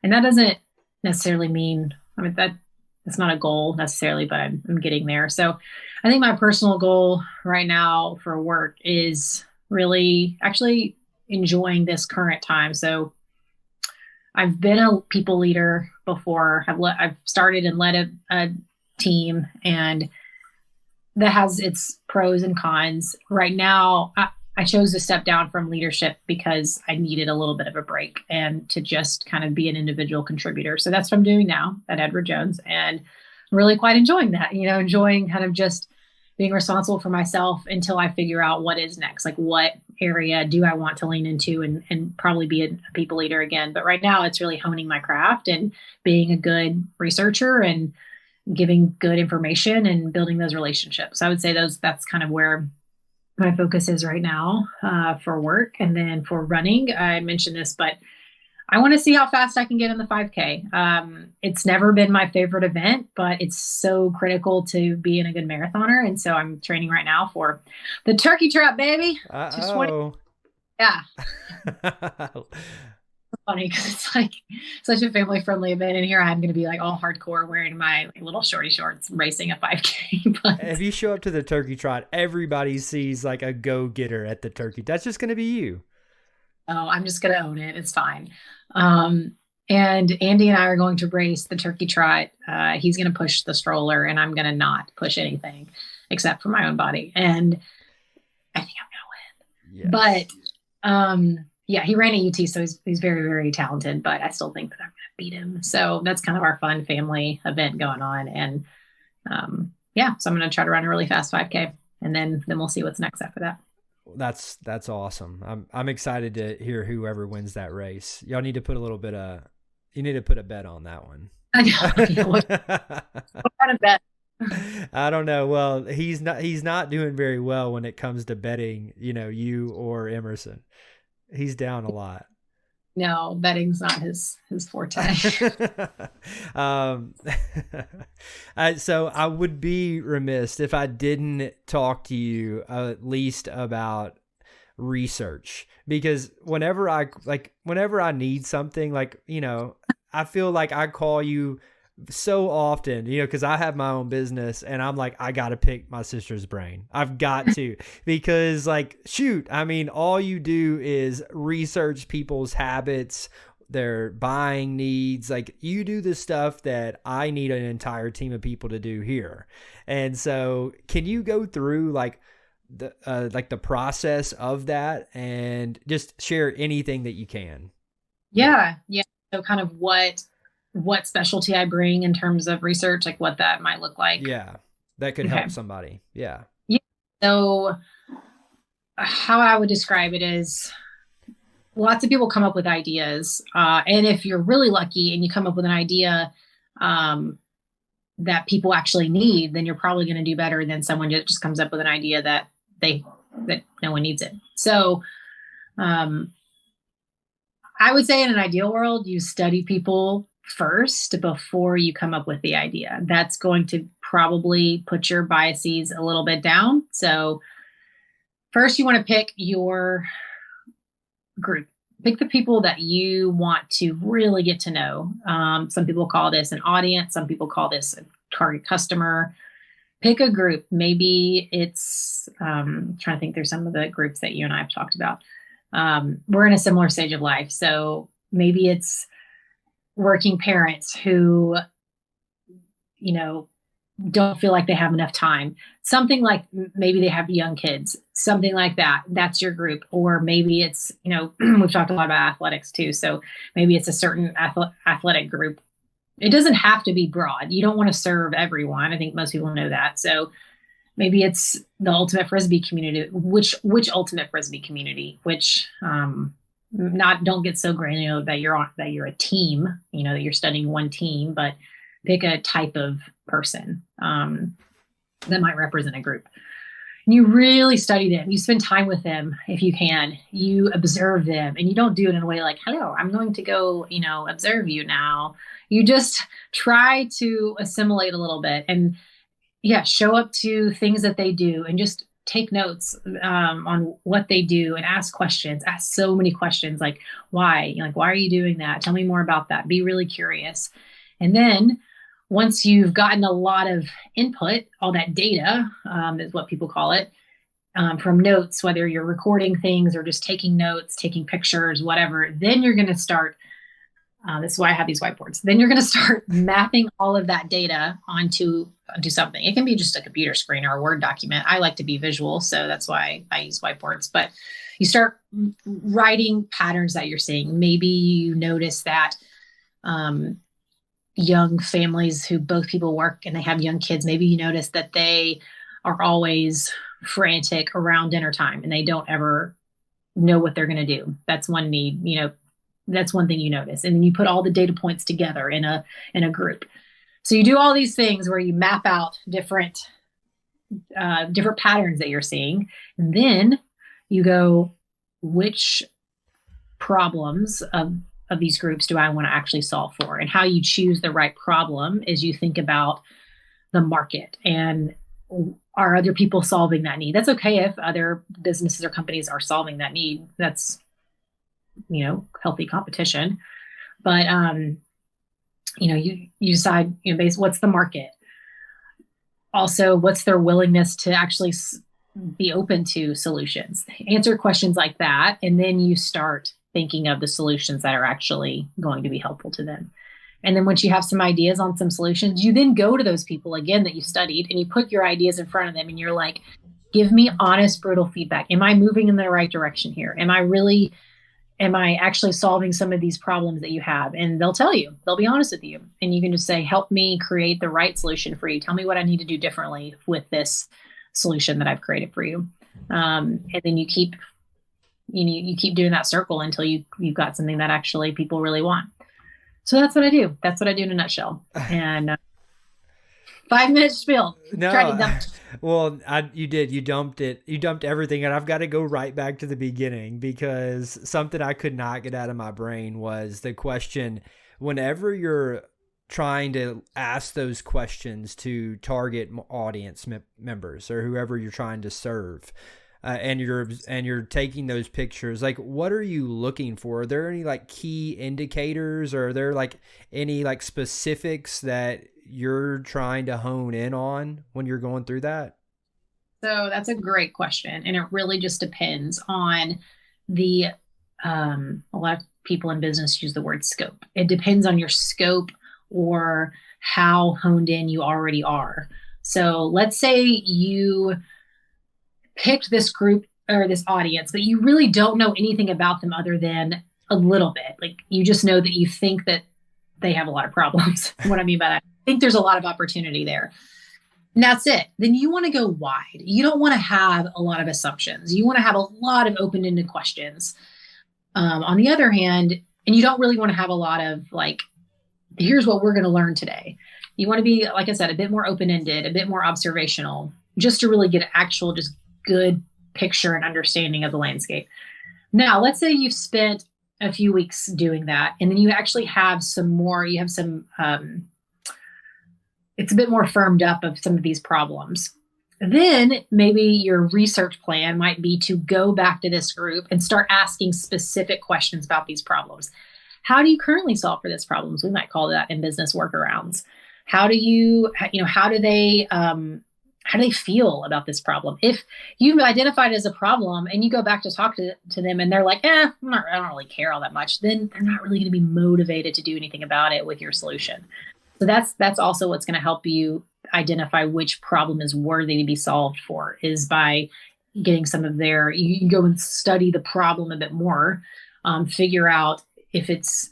And that doesn't necessarily mean, that's not a goal necessarily, but I'm getting there. So I think my personal goal right now for work is really actually enjoying this current time. So I've been a people leader before. I've started and led a team, and that has its pros and cons. Right now, I chose to step down from leadership because I needed a little bit of a break and to just kind of be an individual contributor. So that's what I'm doing now at Edward Jones, and I'm really quite enjoying that, enjoying kind of just being responsible for myself until I figure out what is next. Like, what area do I want to lean into and probably be a people leader again. But right now it's really honing my craft and being a good researcher and giving good information and building those relationships. I would say that's kind of where my focus is right now for work. And then for running, I mentioned this, but I want to see how fast I can get in the 5K. It's never been my favorite event, but it's so critical to being a good marathoner. And so I'm training right now for the turkey trot, baby. Uh-oh. Yeah. funny because it's like such a family friendly event. And here I'm going to be like all hardcore wearing my like, little shorty shorts racing a 5K. If But you show up to the turkey trot, everybody sees like a go getter at the turkey. That's just going to be you. oh, I'm just going to own it. It's fine. Um, and Andy and I are going to race the turkey trot. He's going to push the stroller, and I'm going to not push anything except for my own body. And I think I'm going to win. Yes. But yeah, he ran at UT, so he's very, very talented. But I still think that I'm going to beat him. So that's kind of our fun family event going on. And yeah, so I'm going to try to run a really fast 5K, and then we'll see what's next after that. That's awesome. I'm excited to hear whoever wins that race. Y'all need to put a little bit of you need to put a bet on that one. I know. Yeah, what kind of bet? I don't know. Well, he's not doing very well when it comes to betting, you or Emerson. He's down a lot. No, betting's not his forte. um, so I would be remiss if I didn't talk to you at least about research, because whenever I need something, I feel like I call you so often, because I have my own business and I'm like, I got to pick my sister's brain. I've got to, because shoot, I mean, all you do is research people's habits, their buying needs. Like, you do the stuff that I need an entire team of people to do here. And so can you go through the process of that and just share anything that you can? Yeah, yeah. So kind of what specialty I bring in terms of research, like what that might look like. Yeah, that could Okay. help somebody. Yeah. Yeah. So how I would describe it is lots of people come up with ideas. And if you're really lucky and you come up with an idea um, that people actually need, then you're probably going to do better than someone that just comes up with an idea that no one needs it. So I would say in an ideal world, you study people first before you come up with the idea. That's going to probably put your biases a little bit down. So first, you want to pick your group. Pick the people that you want to really get to know. Some people call this an audience. Some people call this a target customer. Pick a group. Maybe it's trying to think. There's some of the groups that you and I have talked about. We're in a similar stage of life, so maybe it's working parents who, don't feel like they have enough time. Something like maybe they have young kids, something like that. That's your group. Or maybe it's, we've talked a lot about athletics too. So maybe it's a certain athletic group. It doesn't have to be broad. You don't want to serve everyone. I think most people know that. So maybe it's the ultimate Frisbee community. Which ultimate Frisbee community? Which don't get so granular that you're a team. That you're studying one team, but pick a type of person that might represent a group. And you really study them. You spend time with them if you can. You observe them, and you don't do it in a way like, "Hello, I'm going to go, observe you now." You just try to assimilate a little bit, and yeah, show up to things that they do, and just take notes on what they do, and ask questions. Ask so many questions, like why? Why are you doing that? Tell me more about that. Be really curious, and then once you've gotten a lot of input, all that data is what people call it, from notes, whether you're recording things or just taking notes, taking pictures, whatever, then you're going to start. This is why I have these whiteboards. Then you're going to start mapping all of that data onto something. It can be just a computer screen or a Word document. I like to be visual, so that's why I use whiteboards. But you start writing patterns that you're seeing. Maybe you notice that young families who both people work and they have young kids, maybe you notice that they are always frantic around dinner time and they don't ever know what they're going to do. That's one need, that's one thing you notice. And then you put all the data points together in a group. So you do all these things where you map out different patterns that you're seeing. And then you go, which problems of these groups do I want to actually solve for? And how you choose the right problem is you think about the market and are other people solving that need? That's okay if other businesses or companies are solving that need. That's healthy competition. But, you decide, what's the market? Also, what's their willingness to actually be open to solutions? Answer questions like that. And then you start thinking of the solutions that are actually going to be helpful to them. And then once you have some ideas on some solutions, you then go to those people again that you studied and you put your ideas in front of them and you're like, give me honest, brutal feedback. Am I moving in the right direction here? Am I actually solving some of these problems that you have? And they'll tell you, they'll be honest with you. And you can just say, help me create the right solution for you. Tell me what I need to do differently with this solution that I've created for you. And then you keep doing that circle until you've got something that actually people really want. So that's what I do. That's what I do in a nutshell. And 5 minutes spiel. No, well, you did. You dumped it. You dumped everything, and I've got to go right back to the beginning because something I could not get out of my brain was the question. Whenever you're trying to ask those questions to target audience members or whoever you're trying to serve, and you're taking those pictures, like, what are you looking for? Are there any like key indicators, or are there like any like specifics that you're trying to hone in on when you're going through that? So that's a great question. And it really just depends on a lot of people in business use the word scope. It depends on your scope or how honed in you already are. So let's say you picked this group or this audience, but you really don't know anything about them other than a little bit. Like, you just know that you think that they have a lot of problems. What I mean by that, I think there's a lot of opportunity there. And that's it. Then you want to go wide. You don't want to have a lot of assumptions. You want to have a lot of open-ended questions. On the other hand, and you don't really want to have a lot of like, here's what we're going to learn today. You want to be, like I said, a bit more open-ended, a bit more observational, just to really get an actual, just good picture and understanding of the landscape. Now, let's say you've spent a few weeks doing that, and then you actually have it's a bit more firmed up of some of these problems. Then maybe your research plan might be to go back to this group and start asking specific questions about these problems. How do you currently solve for these problems? We might call that in business workarounds. How do they feel about this problem? If you've identified it as a problem and you go back to talk to them and they're like, I don't really care all that much, then they're not really going to be motivated to do anything about it with your solution. So that's also what's going to help you identify which problem is worthy to be solved for, is by getting you can go and study the problem a bit more, figure out if it's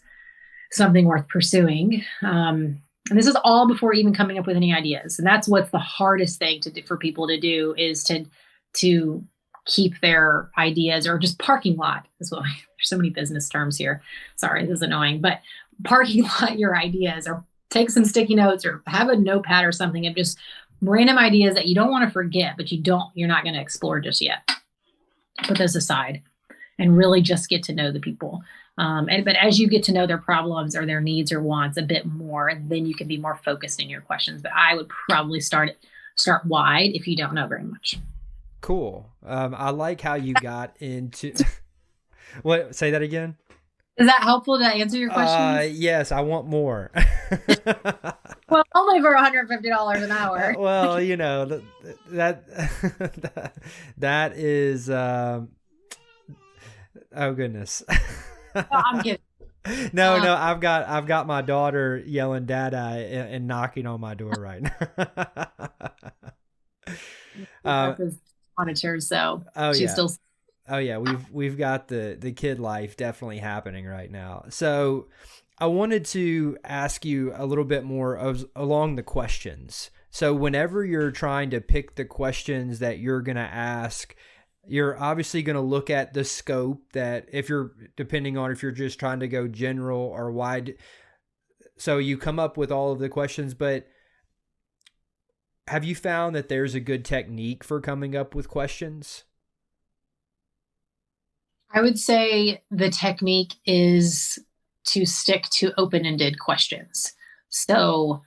something worth pursuing. And this is all before even coming up with any ideas. And that's what's the hardest thing for people to do, is to keep their ideas, or just parking lot as well. There's so many business terms here. Sorry, this is annoying, but parking lot your ideas, or take some sticky notes, or have a notepad or something of just random ideas that you don't want to forget, but you're not going to explore just yet. Put those aside and really just get to know the people. But as you get to know their problems or their needs or wants a bit more, then you can be more focused in your questions. But I would probably start wide if you don't know very much. Cool. I like how you got into what? Say that again. Is that helpful to answer your questions? Yes, I want more. Well, only for $150 an hour. Well, that is. Oh goodness. No, I'm kidding. No, I've got my daughter yelling "Dada" and knocking on my door right now. Monitors, so she's still. Oh yeah, we've got the kid life definitely happening right now. So I wanted to ask you a little bit more along the questions. So whenever you're trying to pick the questions that you're going to ask, you're obviously going to look at the scope, that depending on if you're just trying to go general or wide. So you come up with all of the questions, but have you found that there's a good technique for coming up with questions? I would say the technique is to stick to open-ended questions. So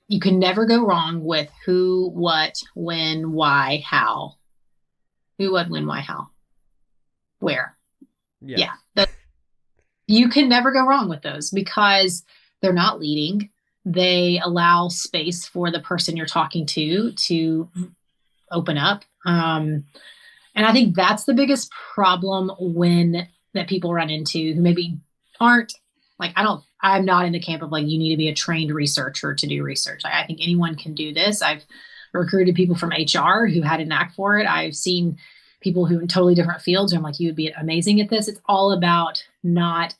you can never go wrong with who, what, when, why, how. Who, what, when, why, how. Where. Yeah. You can never go wrong with those because they're not leading. They allow space for the person you're talking to open up. And I think that's the biggest problem when that people run into who maybe aren't like, I'm not in the camp of like, you need to be a trained researcher to do research. I think anyone can do this. I've recruited people from HR who had a knack for it. I've seen people who in totally different fields. I'm like, you would be amazing at this. It's all about not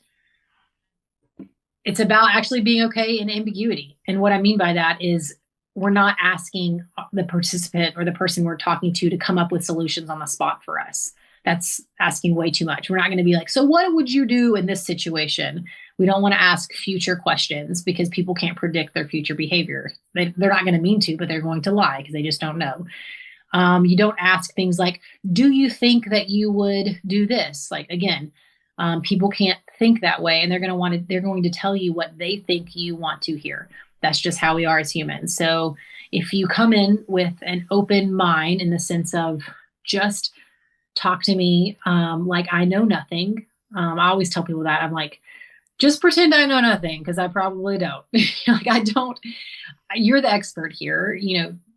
it's about actually being okay in ambiguity. And what I mean by that is we're not asking the participant or the person we're talking to come up with solutions on the spot for us. That's asking way too much. We're not going to be like, so what would you do in this situation? We don't want to ask future questions because people can't predict their future behavior. They're not going to mean to, but they're going to lie because they just don't know. You don't ask things like, do you think that you would do this? Like, again, people can't think that way, and they're going to tell you what they think you want to hear. That's just how we are as humans. So if you come in with an open mind in the sense of just talk to me like I know nothing. I always tell people that I'm like, just pretend I know nothing because I probably don't. Like I don't. You're the expert here.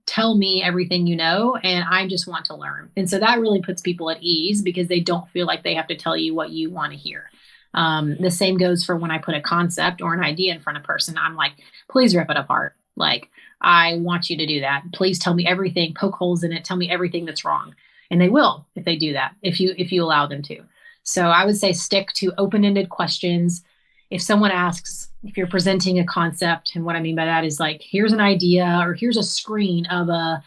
Tell me everything you know, and I just want to learn. And so that really puts people at ease because they don't feel like they have to tell you what you want to hear. The same goes for when I put a concept or an idea in front of a person. I'm like, please rip it apart. Like, I want you to do that. Please tell me everything, poke holes in it, tell me everything that's wrong. And they will if they do that, if you allow them to. So I would say stick to open-ended questions. If someone asks, if you're presenting a concept, and what I mean by that is like, here's an idea or here's a screen of a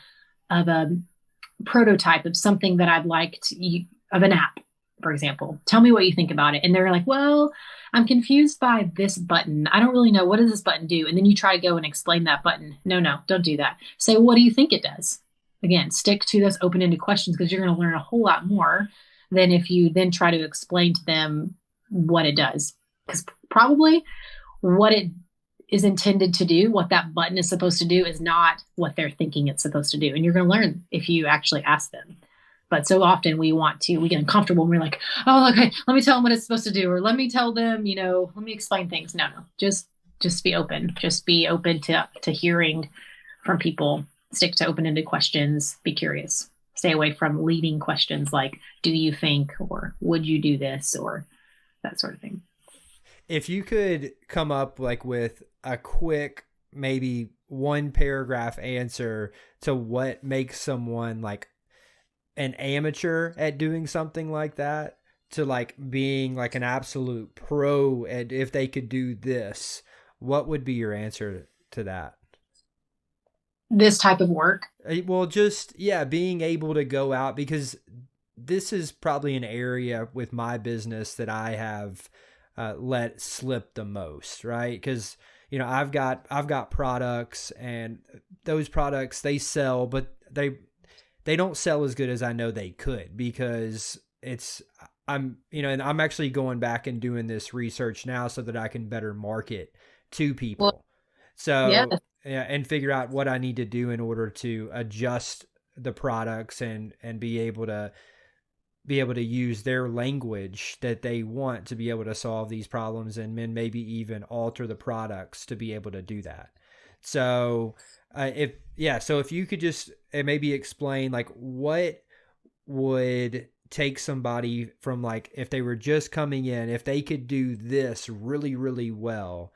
prototype of something that I'd like to, of an app, for example. Tell me what you think about it. And they're like, well, I'm confused by this button. I don't really know. What does this button do? And then you try to go and explain that button. No, don't do that. Say, what do you think it does? Again, stick to those open-ended questions because you're going to learn a whole lot more than if you then try to explain to them what it does. Because probably what it is intended to do, what that button is supposed to do, is not what they're thinking it's supposed to do. And you're going to learn if you actually ask them. But so often we get uncomfortable and we're like, oh, okay, let me tell them what it's supposed to do. Or let me tell them, let me explain things. No, just be open. Just be open to hearing from people. Stick to open-ended questions. Be curious. Stay away from leading questions like, do you think, or would you do this, or that sort of thing. If you could come up like with a quick, maybe one paragraph answer to what makes someone like an amateur at doing something like that to like being like an absolute pro, and if they could do this, what would be your answer to that? This type of work? Well, just, yeah, being able to go out, because this is probably an area with my business that I have let slip the most, right? Because I've got products, and those products, they sell, but they don't sell as good as I know they could, because and I'm actually going back and doing this research now so that I can better market to people. Well, So yeah. yeah, and figure out what I need to do in order to adjust the products and be able to use their language that they want to be able to solve these problems, and then maybe even alter the products to be able to do that. So if you could just maybe explain like what would take somebody from, like, if they were just coming in, if they could do this really, really well,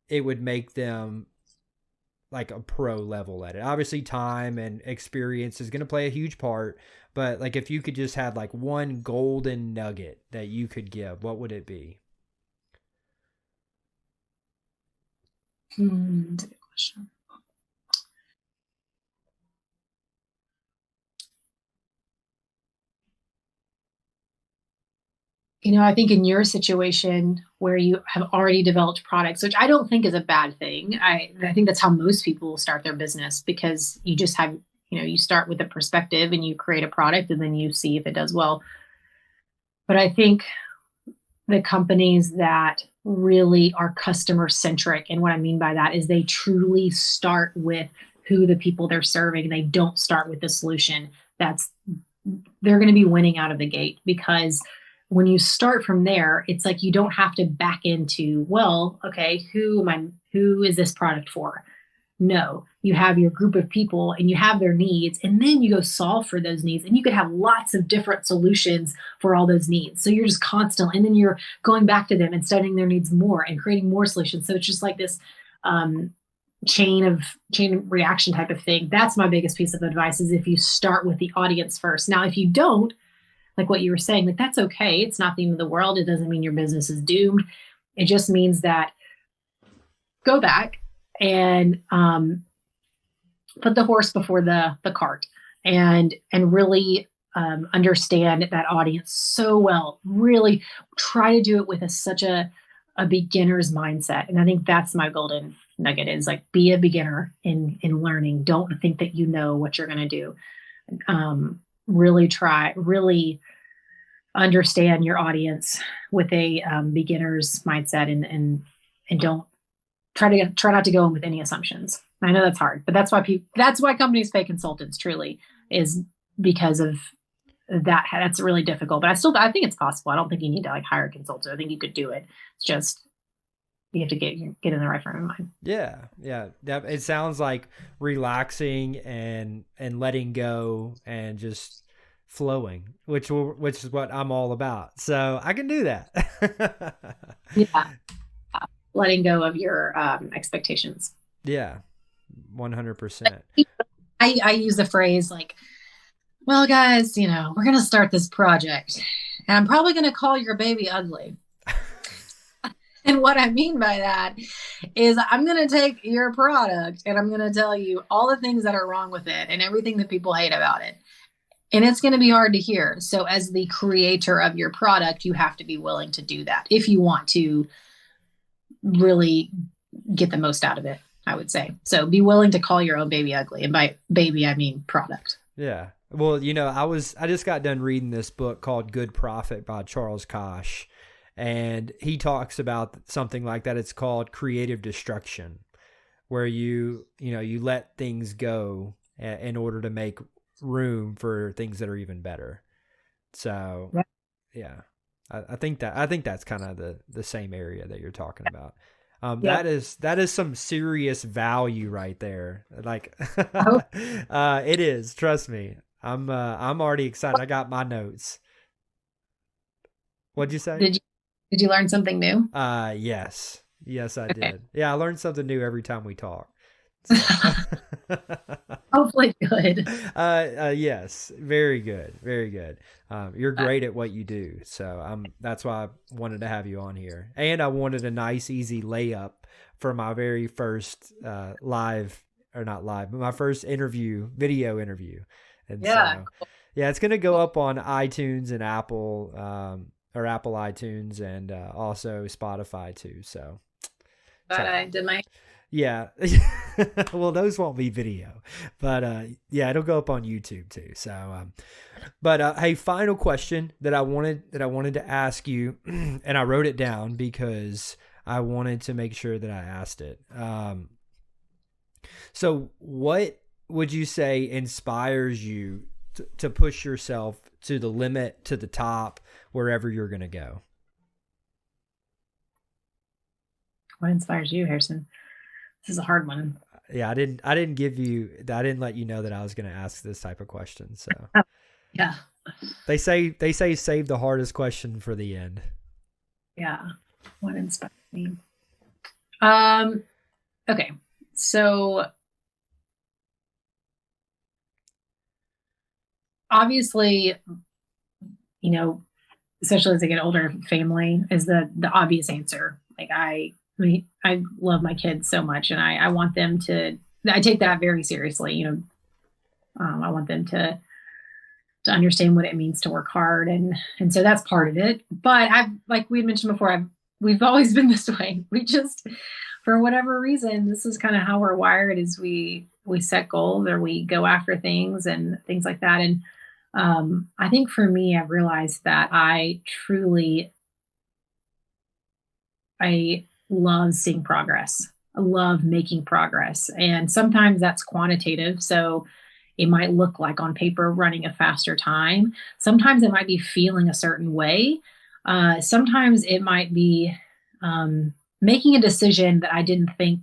it would make them like a pro level at it. Obviously time and experience is going to play a huge part, but like if you could just have like one golden nugget that you could give, what would it be? That's a good question. I think in your situation where you have already developed products, which I don't think is a bad thing. I think that's how most people start their business, because you just have, you start with a perspective and you create a product and then you see if it does well. But I think the companies that really are customer centric, and what I mean by that is they truly start with who the people they're serving. They don't start with the solution. They're going to be winning out of the gate, because when you start from there, it's like you don't have to back into, well, okay, who is this product for? No, you have your group of people and you have their needs, and then you go solve for those needs. And you could have lots of different solutions for all those needs. So you're just constant, and then you're going back to them and studying their needs more and creating more solutions. So it's just like this um, chain reaction type of thing. That's my biggest piece of advice, is if you start with the audience first. Now, if you don't, like what you were saying, like that's okay. It's not the end of the world. It doesn't mean your business is doomed. It just means that go back and put the horse before the cart, and really understand that audience so well. Really try to do it with such a beginner's mindset. And I think that's my golden nugget, is like, be a beginner in learning. Don't think that you know what you're going to do. Really understand your audience with a beginner's mindset, and don't try not to go in with any assumptions. I know that's hard, but that's why companies pay consultants, truly, is because of that. That's really difficult, but I think it's possible. I don't think you need to like hire a consultant. I think you could do it. It's just, you have to get in the right frame of mind. Yeah. It sounds like relaxing and letting go and just flowing, which is what I'm all about. So I can do that. Yeah, letting go of your expectations. Yeah, 100%. I use the phrase like, well, guys, we're going to start this project, and I'm probably going to call your baby ugly. And what I mean by that is, I'm going to take your product and I'm going to tell you all the things that are wrong with it and everything that people hate about it. And it's going to be hard to hear. So as the creator of your product, you have to be willing to do that if you want to really get the most out of it, I would say. So be willing to call your own baby ugly. And by baby, I mean product. Yeah. Well, I just got done reading this book called Good Profit by Charles Koch. And he talks about something like that. It's called creative destruction, where you let things go in order to make room for things that are even better. So, yeah, I think that's kind of the same area that you're talking about. That is some serious value right there. Like, it is. Trust me. I'm already excited. I got my notes. What'd you say? Did you learn something new? Yes, I did. Yeah, I learn something new every time we talk. So. Hopefully good. Yes, very good, very good. You're great at what you do, so that's why I wanted to have you on here, and I wanted a nice, easy layup for my very first live, or not live, but my first video interview, and so yeah, it's gonna go up on iTunes and Apple. Or Apple iTunes, and also Spotify too. So, I did my. Yeah. Well, those won't be video, but yeah, it'll go up on YouTube too. So, but hey, final question that I wanted to ask you, and I wrote it down because I wanted to make sure that I asked it. So, what would you say inspires you to push yourself to the limit, to the top, wherever you're going to go? What inspires you, Harrison? This is a hard one. Yeah, I didn't let you know that I was going to ask this type of question. So yeah, they say save the hardest question for the end. Yeah. What inspires me? Okay. So obviously, especially as I get older, family is the obvious answer. Like I love my kids so much, and I want them to. I take that very seriously. I want them to understand what it means to work hard, and so that's part of it. But like we mentioned before, we've always been this way. We just, for whatever reason, this is kind of how we're wired. Is we set goals, or we go after things and things like that, and I think for me, I've realized that I love seeing progress. I love making progress. And sometimes that's quantitative. So it might look like on paper running a faster time. Sometimes it might be feeling a certain way. Sometimes it might be making a decision that I didn't think,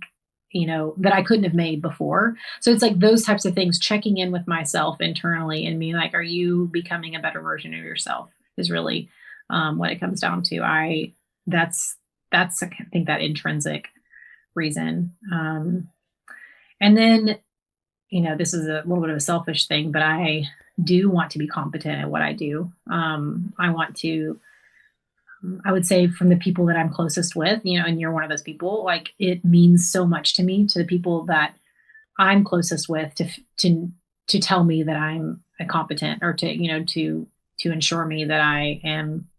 that I couldn't have made before. So it's like those types of things, checking in with myself internally and being like, are you becoming a better version of yourself is really what it comes down to. That's, I think that intrinsic reason. And then, this is a little bit of a selfish thing, but I do want to be competent at what I do. I want to, I would say from the people that I'm closest with, and you're one of those people, like it means so much to me, to the people that I'm closest with, to tell me that I'm competent, or to ensure me that I'm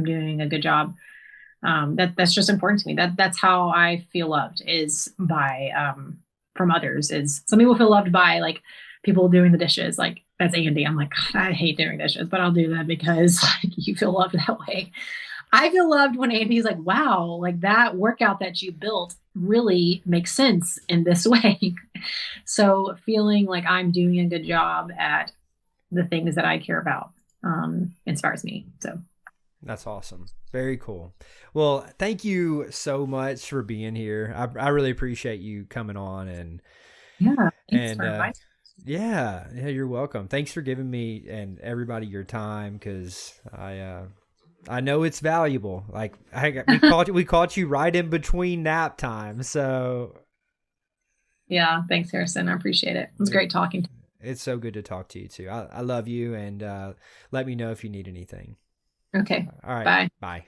doing a good job. That's just important to me. That's how I feel loved, is by from others. Is some people feel loved by like people doing the dishes, like that's Andy. I'm like, God, I hate doing dishes, but I'll do that because like you feel loved that way. I feel loved when Andy's like, wow, like that workout that you built really makes sense in this way. So feeling like I'm doing a good job at the things that I care about inspires me. So That's awesome. Very cool. Well, thank you so much for being here. I really appreciate you coming on yeah, thanks and for inviting. yeah, you're welcome. Thanks for giving me and everybody your time, because I know it's valuable. Like we caught you right in between nap time, so Yeah, thanks, Harrison. I appreciate it. It was great talking to you. it's so good to talk to you too. I love you, and let me know if you need anything. Okay, All right, bye. bye.